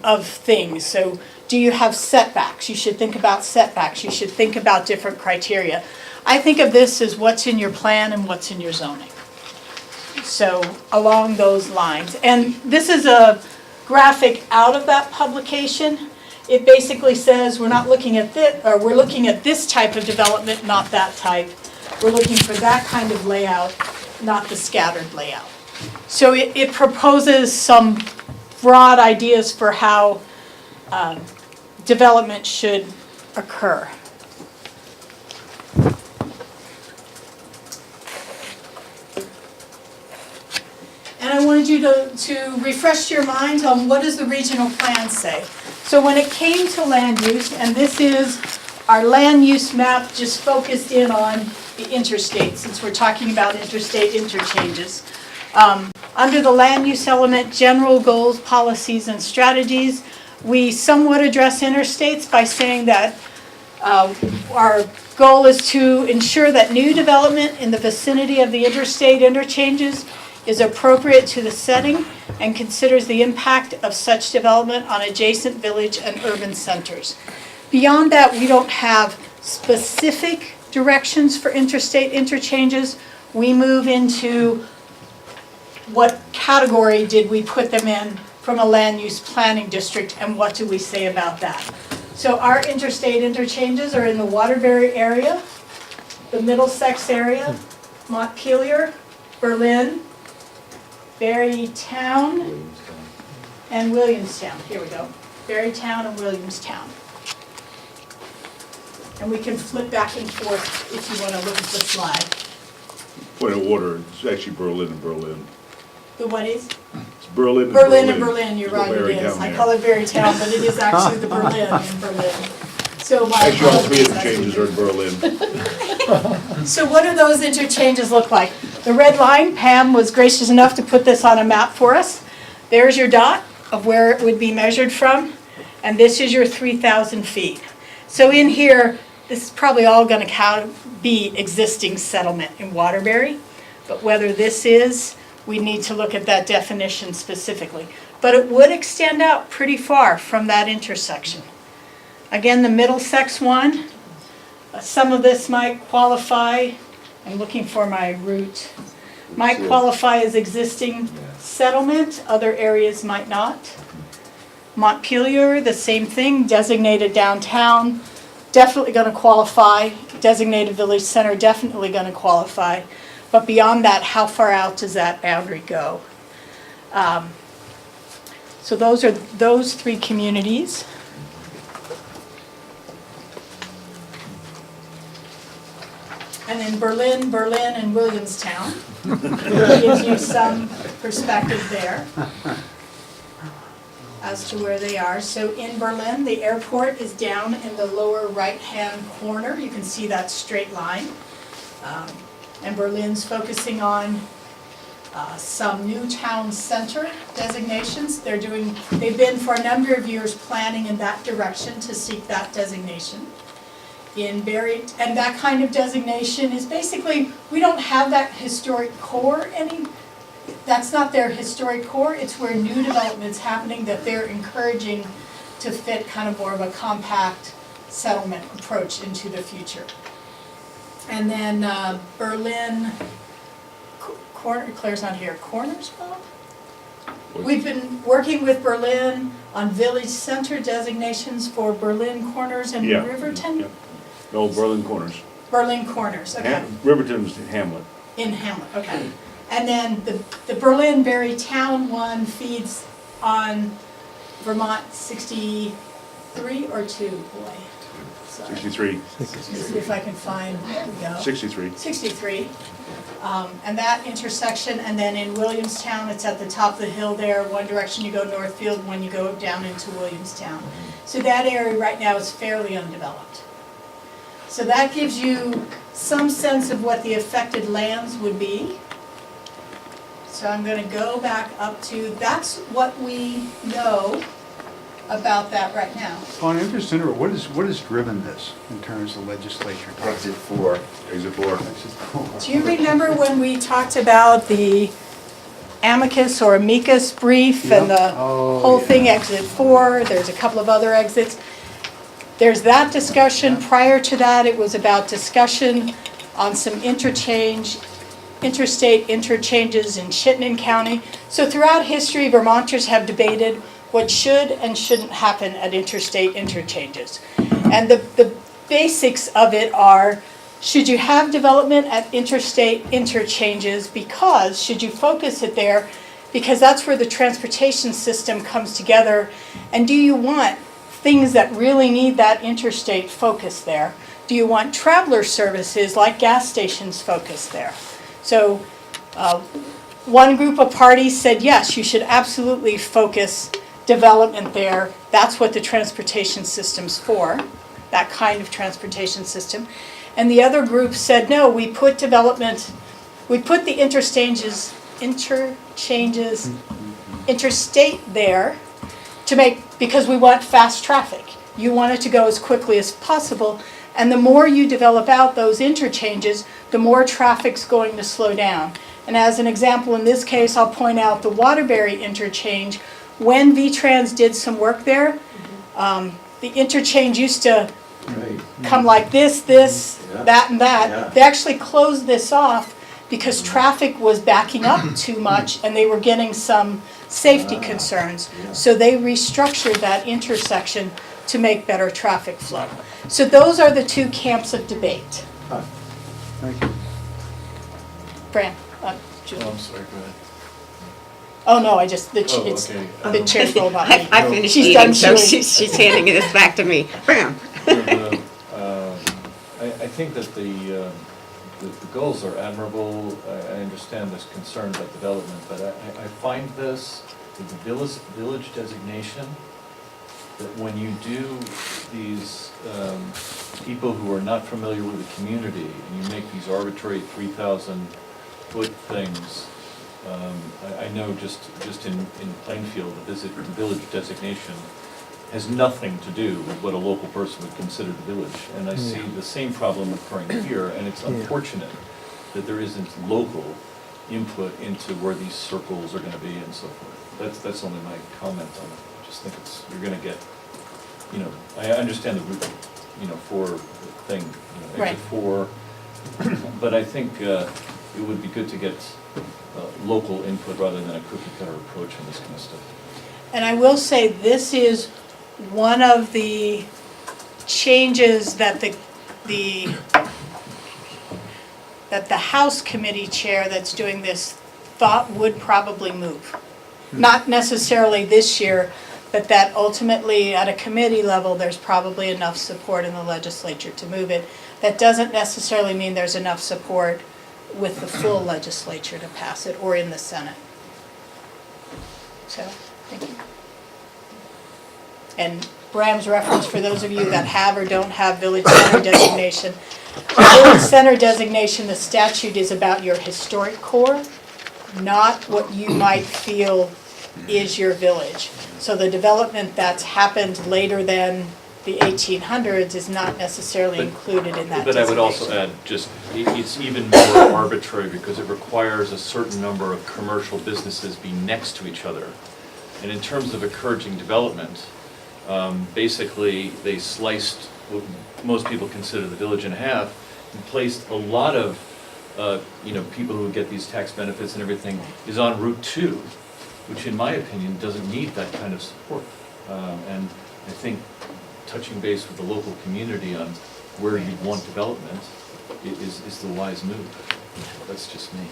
B: of things. So do you have setbacks? You should think about setbacks. You should think about different criteria. I think of this as what's in your plan and what's in your zoning. So along those lines. And this is a graphic out of that publication. It basically says we're not looking at this, or we're looking at this type of development, not that type. We're looking for that kind of layout, not the scattered layout. So it proposes some broad ideas for how development should occur. And I wanted you to refresh your mind on what does the regional plan say. So when it came to land use, and this is our land use map just focused in on the interstate, since we're talking about interstate interchanges. Under the land use element, general goals, policies, and strategies, we somewhat address interstates by saying that our goal is to ensure that new development in the vicinity of the interstate interchanges is appropriate to the setting and considers the impact of such development on adjacent village and urban centers. Beyond that, we don't have specific directions for interstate interchanges. We move into what category did we put them in from a land use planning district, and what do we say about that? So our interstate interchanges are in the Waterbury area, the Middlesex area, Montpelier, Berlin, Berrytown, and Williamstown. Here we go. Berrytown and Williamstown. And we can flip back and forth if you want to look at the slide.
O: Point of order, it's actually Berlin and Berlin.
B: The what is?
O: It's Berlin and
B: Berlin and Berlin, you're right,
O: Berry
B: it is.
O: down
B: I
O: there.
B: call it Berrytown, but it is actually the Berlin in Berlin. So my
O: Actually, all three
B: apologies, that's
O: interchanges are in Berlin.
B: So what do those interchanges look like? The red line, Pam was gracious enough to put this on a map for us. There's your dot of where it would be measured from, and this is your 3,000 feet. So in here, this is probably all going to be existing settlement in Waterbury, but whether this is, we need to look at that definition specifically. But it would extend out pretty far from that intersection. Again, the Middlesex one, some of this might qualify, I'm looking for my route, might qualify as existing settlement, other areas might not. Montpelier, the same thing, designated downtown, definitely going to qualify. Designated village center, definitely going to qualify. But beyond that, how far out does that boundary go? So those are those three communities. And then Berlin, and Williamstown. Gives you some perspective there as to where they are. So in Berlin, the airport is down in the lower right-hand corner. You can see that straight line. And Berlin's focusing on some new town center designations. They've been for a number of years planning in that direction to seek that designation. And that kind of designation is basically, we don't have that historic core that's not their historic core, it's where new development's happening that they're encouraging to fit kind of more of a compact settlement approach into the future. And then Berlin, Claire's not here, Corners, Bob? We've been working with Berlin on village center designations for Berlin Corners and Riverton?
O: Yeah. No, Berlin Corners.
B: Berlin Corners, okay.
O: Riverton's in Hamlet.
B: In Hamlet, okay. And then the Berlin Berrytown one feeds on Vermont 63 or 2, boy. Sorry.
O: 63.
B: Let's see if I can find, there we go.
O: 63.
B: 63. And that intersection, and then in Williamstown, it's at the top of the hill there. One direction you go Northfield, one you go down into Williamstown. So that area right now is fairly undeveloped. So that gives you some sense of what the affected lands would be. So I'm gonna go back up to, that's what we know about that right now.
E: Well, I'm interested in what has driven this in terms of legislature?
L: Exit 4.
O: Exit 4.
B: Do you remember when we talked about the amicus or amicus brief and
E: Yep.
B: the
E: Oh,
B: whole
E: yeah.
B: thing, exit 4, there's a couple of other exits. There's that discussion. Prior to that, it was about discussion on some interstate interchanges in Chittenden County. So throughout history, Vermonters have debated what should and shouldn't happen at interstate interchanges. And the basics of it are, should you have development at interstate interchanges because, should you focus it there, because that's where the transportation system comes together, and do you want things that really need that interstate focus there? Do you want traveler services like gas stations focused there? So one group of parties said, yes, you should absolutely focus development there. That's what the transportation system's for, that kind of transportation system. And the other group said, no, we put development, we put the interchanges interstate there to make, because we want fast traffic. You want it to go as quickly as possible. And the more you develop out those interchanges, the more traffic's going to slow down. And as an example, in this case, I'll point out the Waterbury interchange. When V-Trans did some work there, the interchange used to come like this, that, and that.
L: Yeah.
B: They actually closed this off because traffic was backing up too much and they were getting some safety concerns. So they restructured that intersection to make better traffic flow. So those are the two camps of debate.
E: Thank you.
B: Fran, Julie.
Q: I'm sorry, go ahead.
B: Oh, no, I just,
Q: okay.
B: the chair's all about me.
A: I finished
B: She's
A: eating,
B: done
A: so
B: chewing.
A: she's handing this back to me. Bam.
Q: I think that the goals are admirable. I understand there's concern about development, but I find this, with the village designation, that when you do these people who are not familiar with the community, and you make these arbitrary 3,000-foot things, I know just in Plainfield, the village designation has nothing to do with what a local person would consider the village. And I see the same problem occurring here, and it's unfortunate that there isn't local input into where these circles are going to be and so forth. That's only my comment on it. I just think you're going to get, I understand the route, 4 thing,
B: Right.
Q: exit 4, but I think it would be good to get local input rather than a cookie cutter approach on this kind of stuff.
B: And I will say, this is one of the changes that the House committee chair that's doing this thought would probably move. Not necessarily this year, but that ultimately at a committee level, there's probably enough support in the legislature to move it. That doesn't necessarily mean there's enough support with the full legislature to pass it, or in the Senate. So, thank you. And Bram's reference, for those of you that have or don't have village center designation. The village center designation, the statute is about your historic core, not what you might feel is your village. So the development that's happened later than the 1800s is not necessarily included in that
Q: But I would also
B: designation.
Q: add, just, it's even more arbitrary because it requires a certain number of commercial businesses be next to each other. And in terms of encouraging development, basically, they sliced what most people consider the village in half and placed a lot of, people who get these tax benefits and everything is on Route 2, which in my opinion doesn't need that kind of support. And I think touching base with the local community on where you want development is the wise move. That's just me.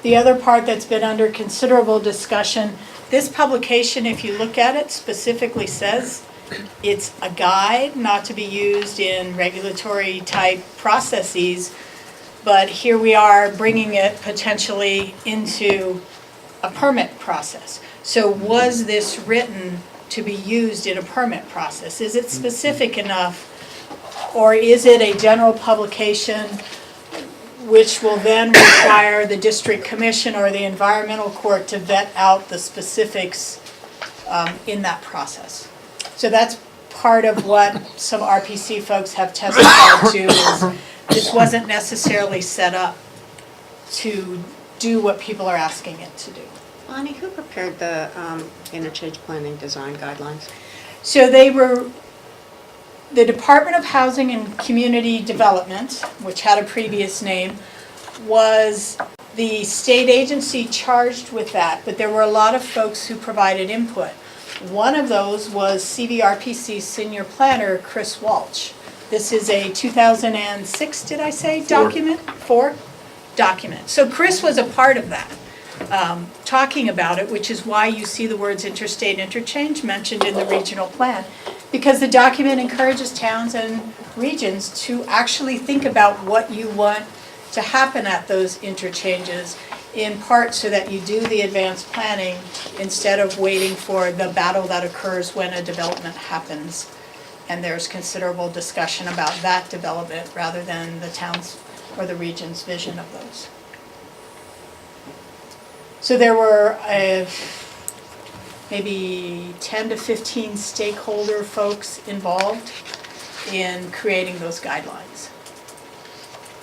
B: The other part that's been under considerable discussion, this publication, if you look at it, specifically says it's a guide not to be used in regulatory type processes, but here we are bringing it potentially into a permit process. So was this written to be used in a permit process? Is it specific enough, or is it a general publication which will then require the district commission or the environmental court to vet out the specifics in that process. So that's part of what some RPC folks have testified to, is this wasn't necessarily set up to do what people are asking it to do.
A: Bonnie, who prepared the interchange planning design guidelines?
B: So they were, the Department of Housing and Community Development, which had a previous name, was the state agency charged with that, but there were a lot of folks who provided input. One of those was CVRPC senior planner, Chris Walsh. This is a 2006, did I say, document? Four document. So Chris was a part of that, talking about it, which is why you see the words interstate interchange mentioned in the regional plan, because the document encourages towns and regions to actually think about what you want to happen at those interchanges, in part so that you do the advanced planning instead of waiting for the battle that occurs when a development happens. And there's considerable discussion about that development rather than the town's or the region's vision of those. So there were maybe 10 to 15 stakeholder folks involved in creating those guidelines.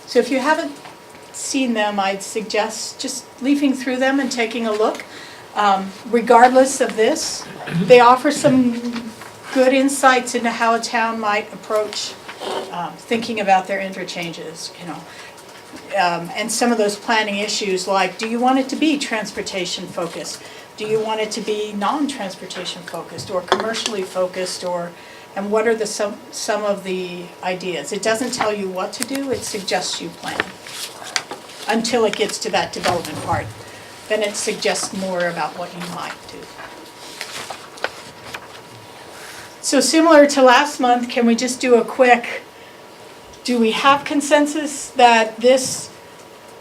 B: So if you haven't seen them, I'd suggest just leafing through them and taking a look. Regardless of this, they offer some good insights into how a town might approach thinking about their interchanges, you know. And some of those planning issues, like, do you want it to be transportation focused? Do you want it to be non-transportation focused or commercially focused, and what are some of the ideas? It doesn't tell you what to do, it suggests you plan until it gets to that development part. Then it suggests more about what you might do. So similar to last month, can we just do a quick, do we have consensus that this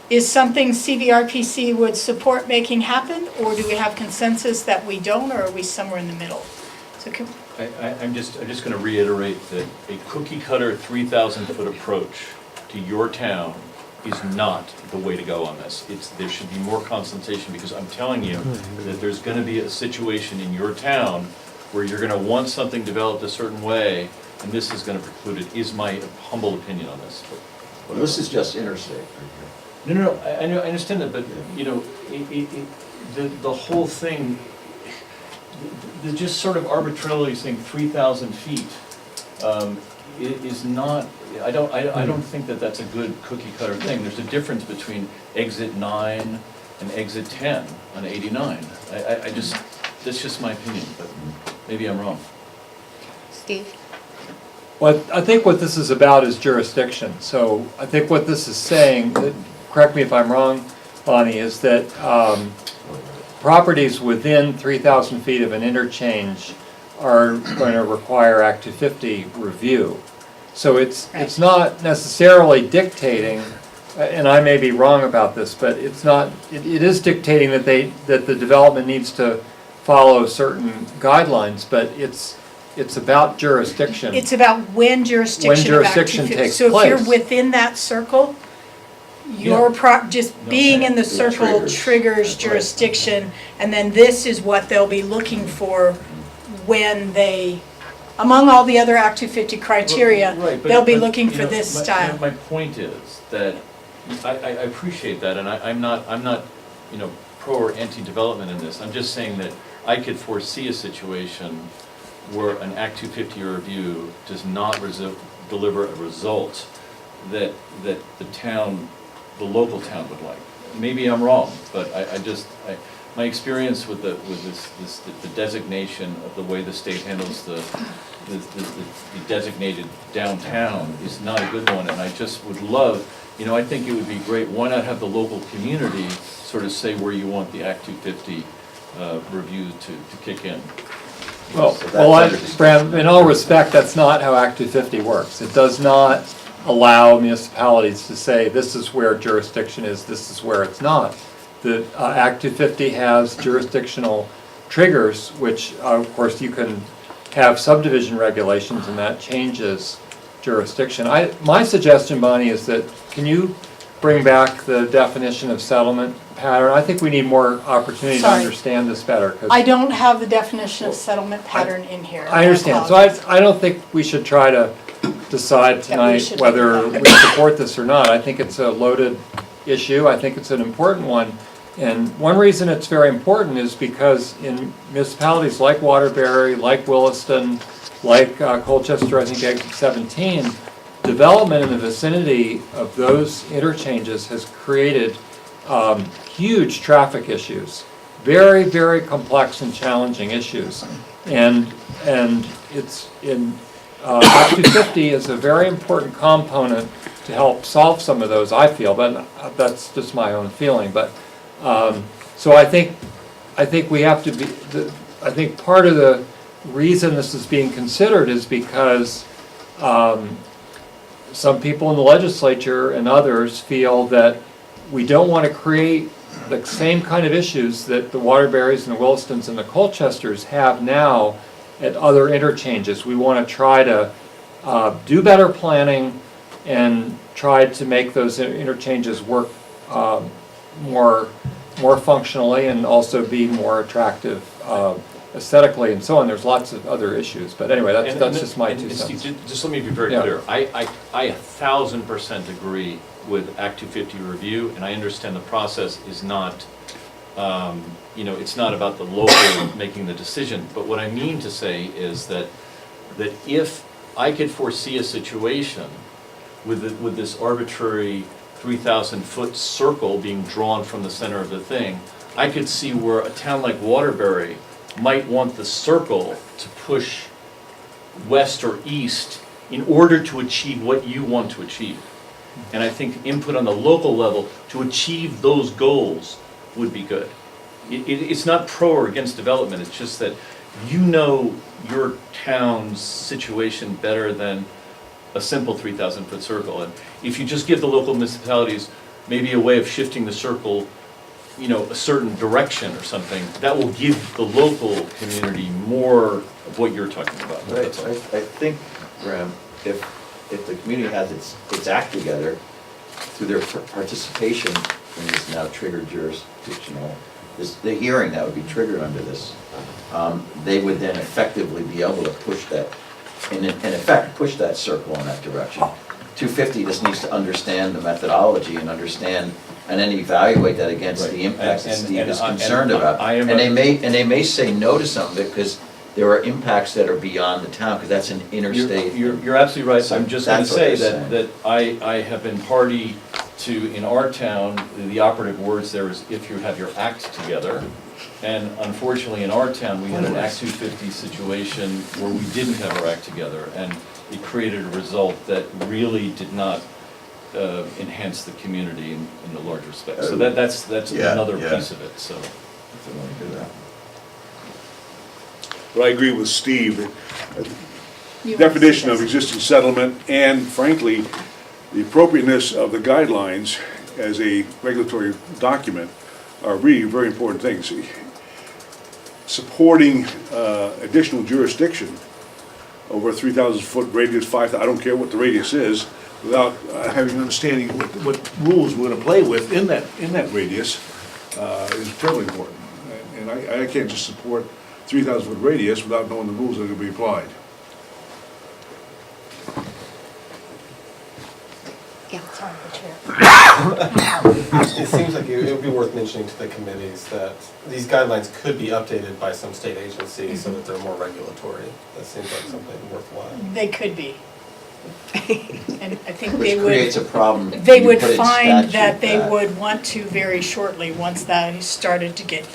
B: is something CVRPC would support making happen, or do we have consensus that we don't, or are we somewhere in the middle? So
Q: I'm just going to reiterate that a cookie cutter 3,000-foot approach to your town is not the way to go on this. There should be more concentration, because I'm telling you that there's going to be a situation in your town where you're going to want something developed a certain way, and this is going to preclude it, is my humble opinion on this.
L: Well, this is just interstate.
Q: No, I understand that, but, you know, the whole thing, the just sort of arbitrarily saying 3,000 feet is not, I don't think that that's a good cookie cutter thing. There's a difference between exit 9 and exit 10 on 89. That's just my opinion, but maybe I'm wrong.
A: Steve?
F: Well, I think what this is about is jurisdiction. So I think what this is saying, correct me if I'm wrong, Bonnie, is that properties within 3,000 feet of an interchange are going to require Act 250 review. So it's not necessarily dictating, and I may be wrong about this, but it's not. It is dictating that the development needs to follow certain guidelines, but it's about jurisdiction.
B: It's about when jurisdiction
F: takes
B: so
F: place.
B: if you're within that circle, just being in the circle triggers jurisdiction, and then this is what they'll be looking for when they, among all the other Act 250 criteria, they'll be looking for this style.
Q: My point is that I appreciate that, and I'm not pro or anti-development in this. I'm just saying that I could foresee a situation where an Act 250 review does not deliver a result that the local town would like. Maybe I'm wrong, but my experience with the designation of the way the state handles the designated downtown is not a good one, and I just would love, I think it would be great, why not have the local community sort of say where you want the Act 250 review to kick in.
F: Well, Bram, in all respect, that's not how Act 250 works. It does not allow municipalities to say this is where jurisdiction is, this is where it's not. The Act 250 has jurisdictional triggers, which of course you can have subdivision regulations, and that changes jurisdiction. My suggestion, Bonnie, is that can you bring back the definition of settlement pattern. I think we need more opportunity to
B: Sorry.
F: understand this better. 'Cause
B: I don't have the definition of settlement pattern in here.
F: I understand, so I don't think we should try to decide tonight
B: should
F: whether
B: do that.
F: we support this or not. I think it's a loaded issue, I think it's an important one. And one reason it's very important is because in municipalities like Waterbury, like Williston, like Colchester, I think exit 17, development in the vicinity of those interchanges has created huge traffic issues. Very, very complex and challenging issues. And it's in, Act 250 is a very important component to help solve some of those, I feel, but that's just my own feeling. But so I think we have to be, I think part of the reason this is being considered is because some people in the legislature and others feel that we don't want to create the same kind of issues that the Waterburys and the Wilistons and the Colchesters have now at other interchanges. We want to try to do better planning and try to make those interchanges work more functionally and also be more attractive aesthetically and so on. There's lots of other issues, but anyway, that's just my 2 cents.
Q: Steve, just let me be very
F: Yeah.
Q: clear. I 1,000% agree with Act 250 review, and I understand the process is not, it's not about the local making the decision. But what I mean to say is that if I could foresee a situation with this arbitrary 3,000-foot circle being drawn from the center of the thing, I could see where a town like Waterbury might want the circle to push west or east in order to achieve what you want to achieve. And I think input on the local level to achieve those goals would be good. It's not pro or against development, it's just that you know your town's situation better than a simple 3,000-foot circle. And if you just give the local municipalities maybe a way of shifting the circle, a certain direction or something, that will give the local community more of what you're talking about.
L: Right, I think, Graham, if the community has its act together through their participation in this now triggered jurisdictional, the hearing that would be triggered under this, they would then effectively be able to push that, in effect, push that circle in that direction. 250 just needs to understand the methodology and understand and then evaluate that against the impacts that Steve is concerned about. And they may say no to something because there are impacts that are beyond the town, because that's an interstate.
Q: You're absolutely right.
L: So
Q: I'm just going to
L: that's what
Q: say
L: they're
Q: that I have been party to, in our town, the operative words there is if you have your act together. And unfortunately, in our town, we had an Act 250 situation where we didn't have our act together, and it created a result that really did not enhance the community in the large respect. So that's another piece of it. So.
O: But I agree with Steve. Definition of existing settlement and frankly, the appropriateness of the guidelines as a regulatory document are really very important things. Supporting additional jurisdiction over a 3,000-foot radius, 5,000, I don't care what the radius is, without having an understanding what rules we're going to play with in that radius is terribly important. And I can't just support 3,000-foot radius without knowing the rules that are going to be applied.
B: Sorry, the chair.
D: It seems like it would be worth mentioning to the committees that these guidelines could be updated by some state agency so that they're more regulatory. That seems like something worthwhile.
B: They could be. And I think
L: Which
B: they would.
L: creates a problem.
B: They
L: You
B: would
L: put in
B: find
L: statute
B: that they would want to very shortly, once that started to get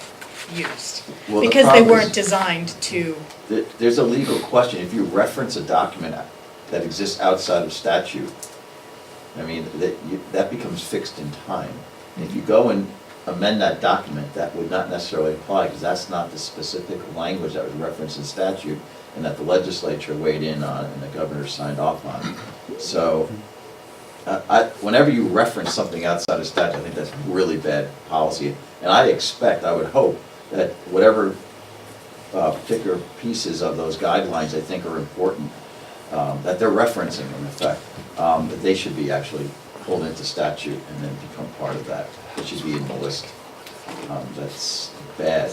B: used.
L: Well, the
B: Because they
L: problem is-
B: weren't designed to.
L: There's a legal question. If you reference a document that exists outside of statute, I mean, that becomes fixed in time. And if you go and amend that document, that would not necessarily apply, because that's not the specific language that was referenced in statute and that the legislature weighed in on and the governor signed off on. So whenever you reference something outside of statute, I think that's really bad policy. And I would hope that whatever particular pieces of those guidelines I think are important, that they're referencing in effect, that they should be actually pulled into statute and then become part of that. It should be in the list. That's bad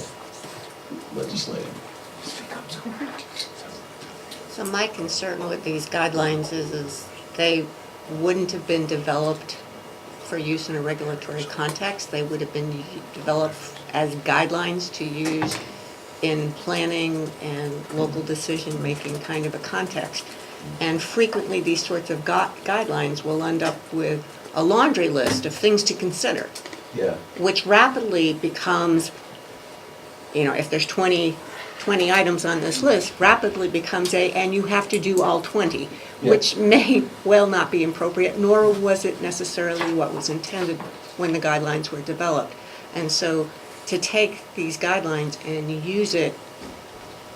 L: legislating.
A: So my concern with these guidelines is they wouldn't have been developed for use in a regulatory context. They would have been developed as guidelines to use in planning and local decision-making kind of a context. And frequently, these sorts of guidelines will end up with a laundry list of things to consider,
L: Yeah.
A: which rapidly becomes, if there's 20 items on this list, rapidly becomes and you have to do all 20,
L: Yeah.
A: which may well not be appropriate, nor was it necessarily what was intended when the guidelines were developed. And so to take these guidelines and use it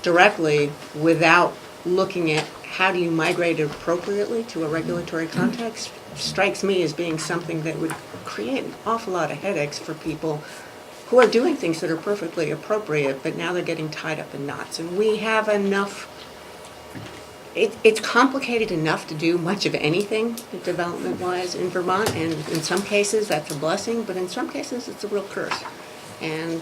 A: directly without looking at how do you migrate it appropriately to a regulatory context strikes me as being something that would create an awful lot of headaches for people who are doing things that are perfectly appropriate, but now they're getting tied up in knots. And we have enough, it's complicated enough to do much of anything development-wise in Vermont, and in some cases that's a blessing, but in some cases it's a real curse. And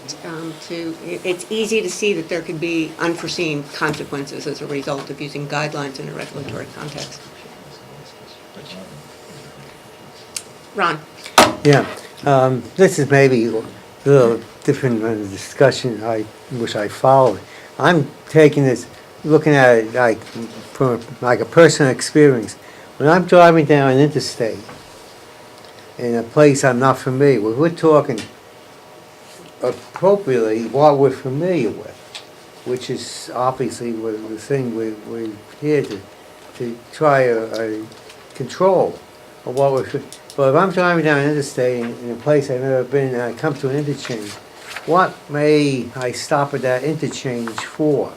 A: it's easy to see that there could be unforeseen consequences as a result of using guidelines in a regulatory context. Ron?
P: Yeah, this is maybe a little different than the discussion I wish I followed. I'm taking this, looking at it like from like a personal experience. When I'm driving down an interstate in a place I'm not familiar with, we're talking appropriately what we're familiar with, which is obviously the thing we're here to try to control of what we're. But if I'm driving down an interstate in a place I've never been and I come to an interchange, what may I stop at that interchange for?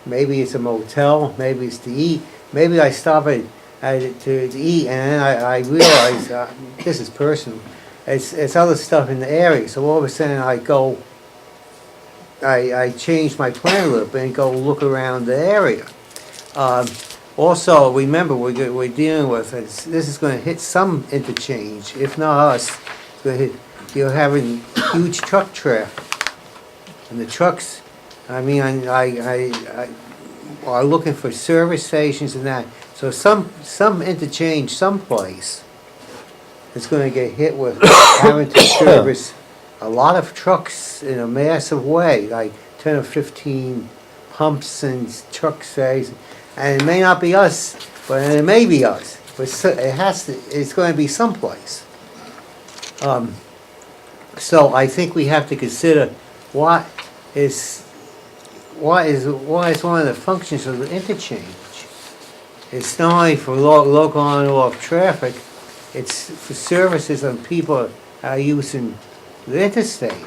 P: Maybe it's a motel, maybe it's to eat, maybe I stop at it to eat and then I realize, this is personal, it's other stuff in the area. So all of a sudden I change my plan a little bit and go look around the area. Also, remember, we're dealing with, this is going to hit some interchange, if not us. It's going to hit, you're having huge truck traffic. And the trucks, I mean, I are looking for service stations and that. So some interchange someplace is going to get hit with having to service a lot of trucks in a massive way, like 10 or 15 pumps and truck stays. And it may not be us, but it may be us. But it's going to be someplace. So I think we have to consider what is one of the functions of the interchange. It's not only for local on and off traffic, it's for services on people are using the interstate,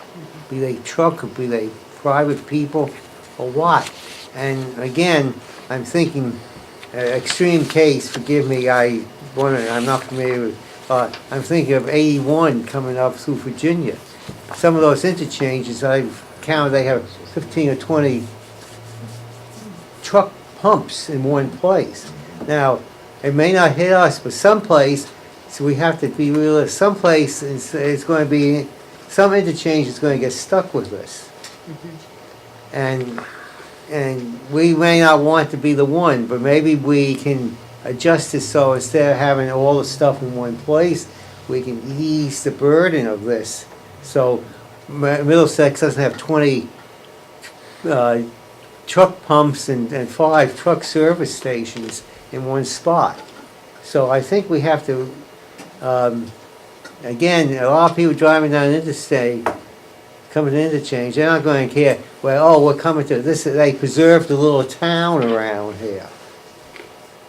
P: be they truck or be they private people or what. And again, I'm thinking, extreme case, forgive me, I'm not familiar with, I'm thinking of 81 coming up through Virginia. Some of those interchanges, I've counted, they have 15 or 20 truck pumps in one place. Now, it may not hit us, but someplace, so we have to be realistic, someplace it's going to be, some interchange is going to get stuck with this. And we may not want to be the one, but maybe we can adjust it so instead of having all the stuff in one place, we can ease the burden of this. So Middlesex doesn't have 20 truck pumps and 5 truck service stations in one spot. So I think we have to, again, a lot of people driving down the interstate, coming to interchange, they're not going to care, well, we're coming to this, they preserved a little town around here.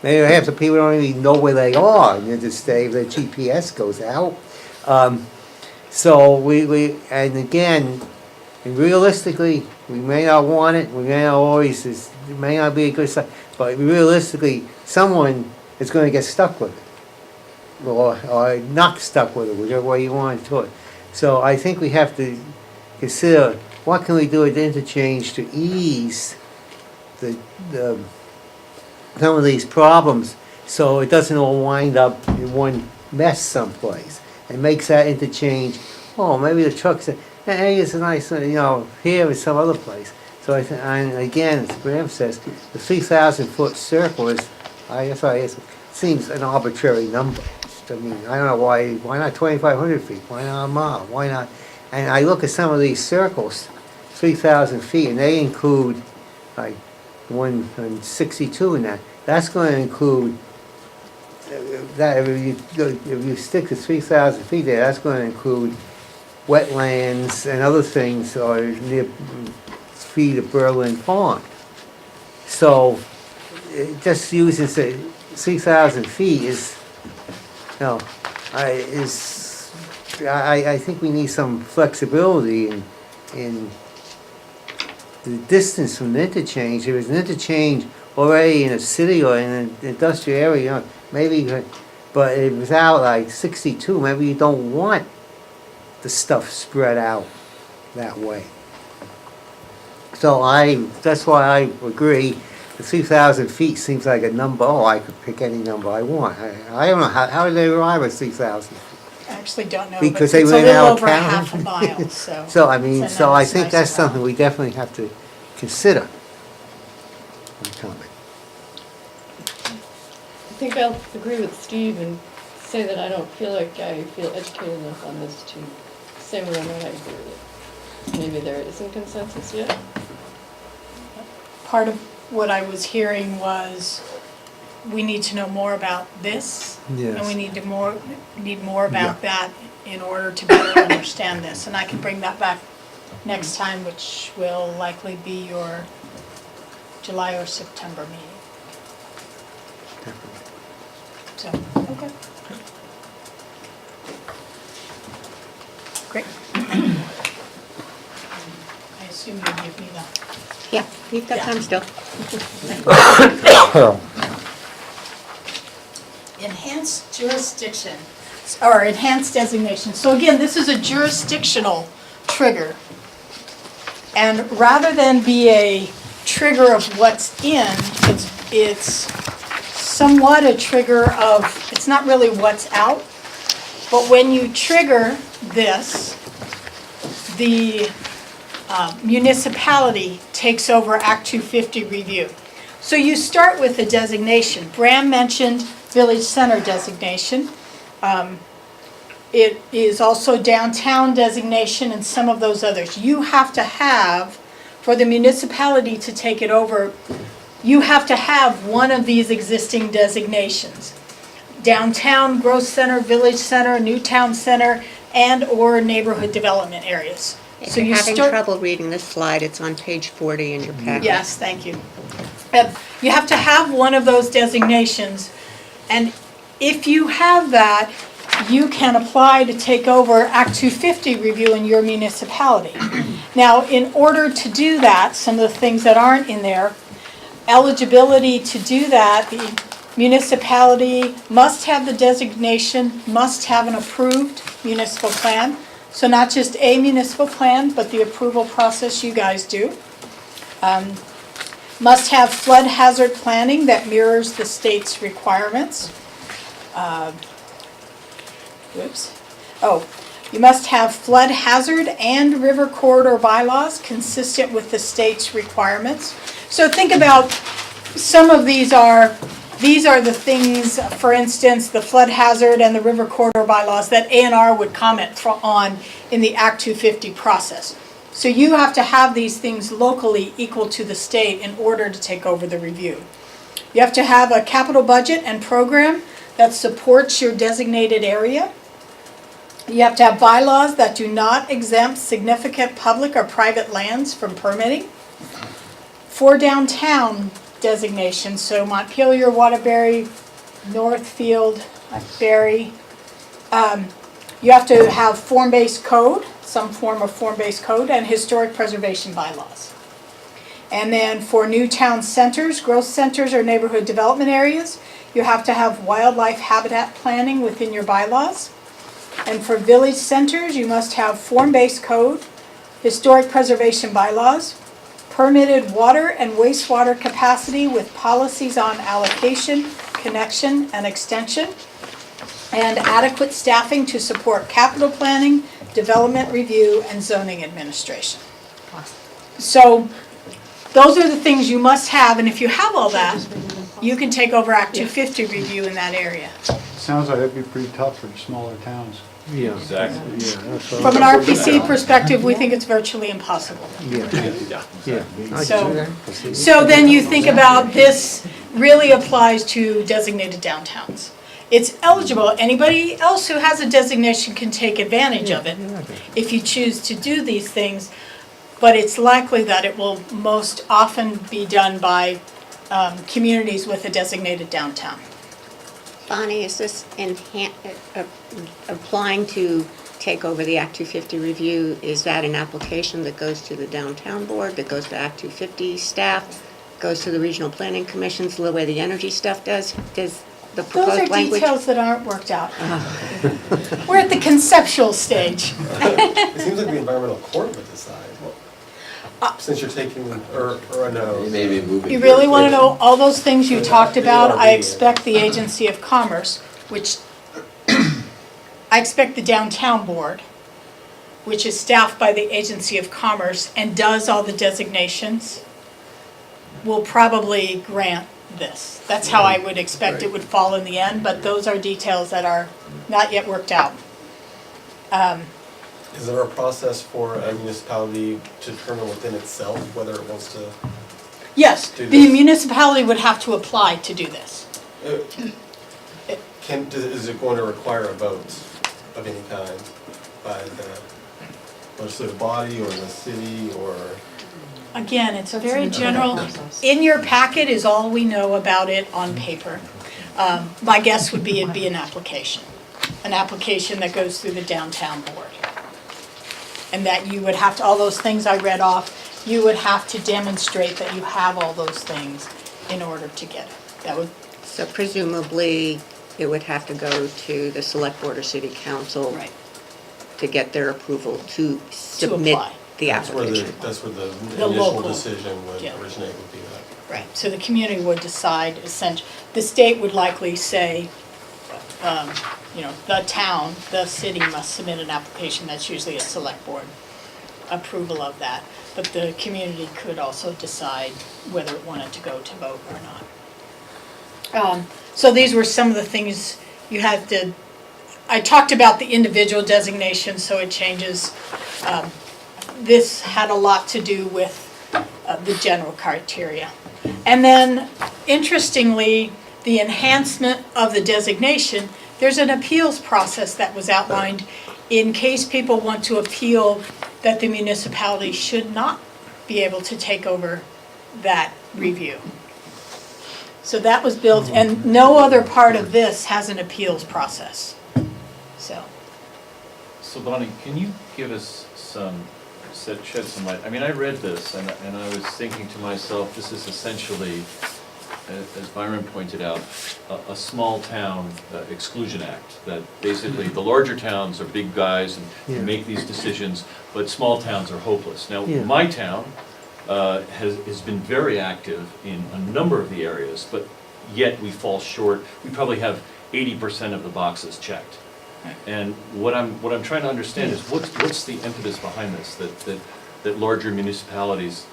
P: Maybe half the people don't even know where they are in the interstate if their GPS goes out. So and again, realistically, we may not want it, we may not always, it may not be a good sign, but realistically, someone is going to get stuck with it. Or not stuck with it, whichever way you want to do it. So I think we have to consider what can we do at the interchange to ease the some of these problems so it doesn't all wind up in one mess someplace and makes that interchange, oh, maybe the trucks, hey, it's a nice, here is some other place. So I think, and again, as Graham says, the 3,000-foot circle is, seems an arbitrary number. I mean, I don't know why not 2,500 feet? Why not a mile? Why not? And I look at some of these circles, 3,000 feet, and they include, like, one and 62 in that. That's going to include, that if you stick to 3,000 feet there, that's going to include wetlands and other things, or near feet of Berlin Pond. So, just using, say, 3,000 feet is, I think we need some flexibility in the distance from the interchange. If there's an interchange already in a city or in an industrial area, maybe, but without like 62, maybe you don't want the stuff spread out that way. So that's why I agree. The 3,000 feet seems like a number. Oh, I could pick any number I want. I don't know how did they arrive at 3,000?
B: I actually don't know,
P: Because
B: but
P: they
B: it's a
P: ran
B: little
P: out of
B: over
P: town.
B: half a mile, so.
P: So I mean,
B: it's a
P: so I
B: nice
P: think that's
B: amount.
P: something we definitely have to consider. My comment.
C: I think I'll agree with Steve and say that I don't feel like I feel educated enough on this to say whether or not I agree with it. Maybe there isn't consensus yet.
B: Part of what I was hearing was, we need to know more about this.
P: Yes.
B: And we need more about that in order to better understand this. And I can bring that back next time, which will likely be your July or September meeting. So, okay. Great. I assume you'll give me that.
A: Yeah, you've got time still.
B: Enhanced jurisdiction, or enhanced designation. So again, this is a jurisdictional trigger. And rather than be a trigger of what's in, it's somewhat a trigger of, it's not really what's out, but when you trigger this, the municipality takes over Act 250 review. So you start with the designation. Bram mentioned Village Center designation. It is also downtown designation and some of those others. You have to have, for the municipality to take it over, you have to have one of these existing designations. Downtown, growth center, village center, new town center, and/or neighborhood development areas.
A: If
B: So
A: you're
B: you
A: having
B: start.
A: trouble reading this slide, it's on page 40 in your packet.
B: Yes, thank you. You have to have one of those designations, and if you have that, you can apply to take over Act 250 review in your municipality. Now, in order to do that, some of the things that aren't in there, eligibility to do that, the municipality must have the designation, must have an approved municipal plan. So not just a municipal plan, but the approval process you guys do. Must have flood hazard planning that mirrors the state's requirements. You must have flood hazard and river corridor bylaws consistent with the state's requirements. So think about, some of these are the things, for instance, the flood hazard and the river corridor bylaws that A&R would comment on in the Act 250 process. So you have to have these things locally equal to the state in order to take over the review. You have to have a capital budget and program that supports your designated area. You have to have bylaws that do not exempt significant public or private lands from permitting. For downtown designations, so Montpelier, Waterbury, Northfield, Berry, you have to have form-based code, some form of form-based code, and historic preservation bylaws. And then for new town centers, growth centers, or neighborhood development areas, you have to have wildlife habitat planning within your bylaws. And for village centers, you must have form-based code, historic preservation bylaws, permitted water and wastewater capacity with policies on allocation, connection, and extension. and adequate staffing to support capital planning, development review, and zoning administration. So those are the things you must have, and if you have all that, you can take over Act 250 review in that area.
E: Sounds like that'd be pretty tough for the smaller towns.
P: Yeah.
Q: Exactly.
P: Yeah, that's what
B: From an
P: I'm-
B: RPC perspective, we think it's virtually impossible.
P: Yeah, yeah. I
B: So-
P: see.
B: So then you think about this really applies to designated downtowns. It's eligible, anybody else who has a designation can take advantage of it if you choose to do these things, but it's likely that it will most often be done by communities with a designated downtown.
A: Bonnie, is this applying to take over the Act 250 review? Is that an application that goes to the downtown board, that goes to Act 250 staff, goes to the regional planning commissions, the way the energy stuff does? Does the
B: Those
A: proposed
B: are
A: language?
B: details that aren't worked out. We're at the conceptual stage.
D: It seems like the environmental court would decide, since you're taking, or no.
L: You may be moving.
B: You really want to know all those things you talked about? I expect the Agency of Commerce, which, I expect the Downtown Board, which is staffed by the Agency of Commerce and does all the designations, will probably grant this. That's how I would expect it would fall in the end, but those are details that are not yet worked out.
D: Is there a process for a municipality to determine within itself whether it wants to?
B: Yes,
D: Do
B: the
D: this.
B: municipality would have to apply to do this.
D: Is it going to require a vote of any kind by the legislative body or the city or?
B: Again, it's very general. In your packet is all we know about it on paper. My guess would be it'd be an application that goes through the downtown board. And that you would have to, all those things I read off, you would have to demonstrate that you have all those things in order to get it. That would,
A: So presumably, it would have to go to the select board or city council
B: right,
A: to get their approval to submit
B: apply.
A: the application.
D: That's where the
B: The
D: initial
B: local,
D: decision would
B: yeah.
D: originate, would be that.
B: Right, so the community would decide, essentially, the state would likely say, the town, the city must submit an application, that's usually a select board approval of that. But the community could also decide whether it wanted to go to vote or not. So these were some of the things you had to, I talked about the individual designation, so it changes. This had a lot to do with the general criteria. And then, interestingly, the enhancement of the designation, there's an appeals process that was outlined in case people want to appeal that the municipality should not be able to take over that review. So that was built, and no other part of this has an appeals process. So
Q: Bonnie, can you give us shed some light? I mean, I read this and I was thinking to myself, this is essentially, as Byron pointed out, a small town exclusion act. That basically the larger towns are big guys and make these decisions, but small towns are hopeless. Now, my town has been very active in a number of the areas, but yet we fall short. We probably have 80% of the boxes checked. And what I'm trying to understand is what's the impetus behind this, that larger municipalities,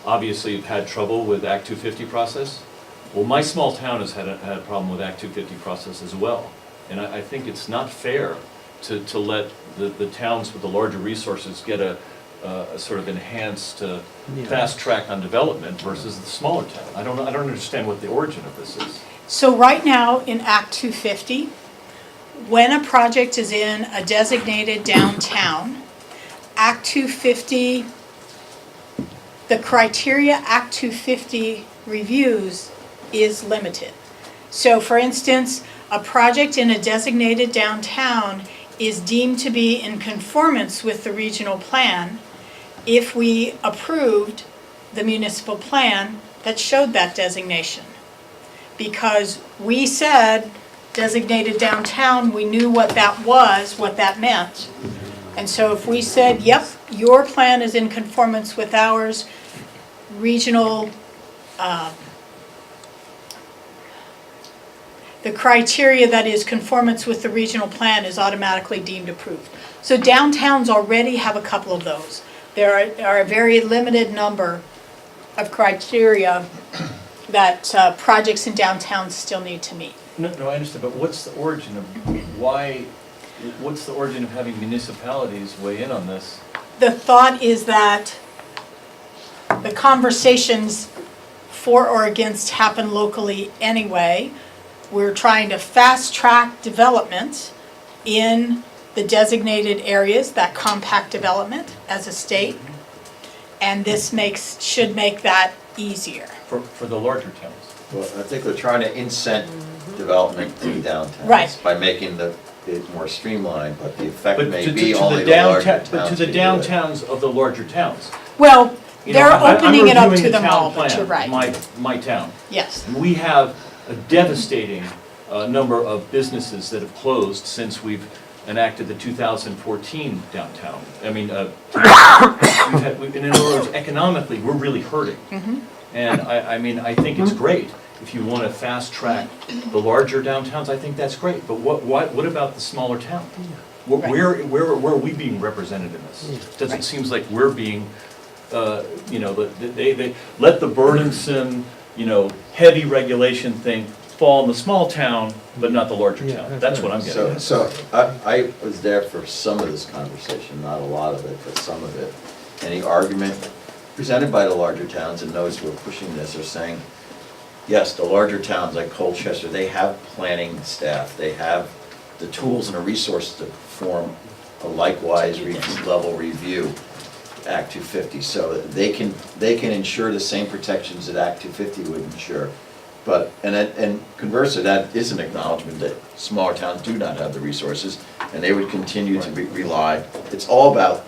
Q: obviously have had trouble with Act 250 process? Well, my small town has had a problem with Act 250 process as well. And I think it's not fair to let the towns with the larger resources get a sort of enhanced fast track on development versus the smaller town. I don't understand what the origin of this is.
B: So right now in Act 250, when a project is in a designated downtown, Act 250, the criteria Act 250 reviews is limited. So for instance, a project in a designated downtown is deemed to be in conformance with the regional plan if we approved the municipal plan that showed that designation. Because we said designated downtown, we knew what that was, what that meant. And so if we said, yep, your plan is in conformance with ours, the criteria that is conformance with the regional plan is automatically deemed approved. So downtowns already have a couple of those. There are a very limited number of criteria that projects in downtowns still need to meet.
Q: No, I understand, but what's the origin of what's the origin of having municipalities weigh in on this?
B: The thought is that the conversations for or against happen locally anyway. We're trying to fast-track development in the designated areas, that compact development as a state, and this should make that easier.
Q: For the larger towns?
L: Well, I think they're trying to incent development in downtowns.
B: Right.
L: By making it more streamlined, but the effect
Q: But
L: may
Q: to
L: be
Q: the
L: only the larger
Q: downtown,
L: towns.
Q: but to the
L: can do it.
Q: downtowns of the larger towns.
B: Well,
Q: You know,
B: they're
Q: I'm
B: opening it up
Q: reviewing
B: to
Q: the
B: them
Q: town
B: all, but
Q: plan,
B: you're right.
Q: My town.
B: Yes.
Q: And we have a devastating number of businesses that have closed since we've enacted the 2014 downtown. I mean, in other words, economically, we're really hurting. And I mean, I think it's great. If you want to fast track the larger downtowns, I think that's great. But what about the smaller towns? Where are we being represented in this? It seems like we're being, they let the burdensome, heavy regulation thing fall in the small town, but not the larger town. That's what I'm getting at.
L: So I was there for some of this conversation, not a lot of it, but some of it. And the argument presented by the larger towns and those who are pushing this are saying, yes, the larger towns like Colchester, they have planning staff, they have the tools and the resources to perform a likewise level review, Act 250. So they can ensure the same protections that Act 250 would ensure. But, and conversely, that is an acknowledgement that smaller towns do not have the resources, and they would continue to rely. It's all about,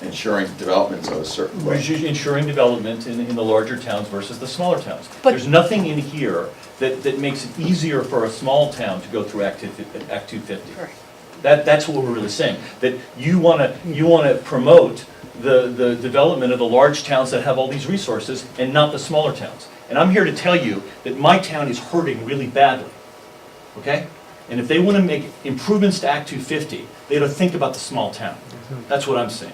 L: ensuring development of a certain level.
Q: Ensuring development in the larger towns versus the smaller towns.
B: But-
Q: There's nothing in here that makes it easier for a small town to go through Act 250.
B: Correct.
Q: That's what we're really saying, that you wanna promote the development of the large towns that have all these resources and not the smaller towns. And I'm here to tell you that my town is hurting really badly, okay? And if they wanna make improvements to Act 250, they ought to think about the small town. That's what I'm saying.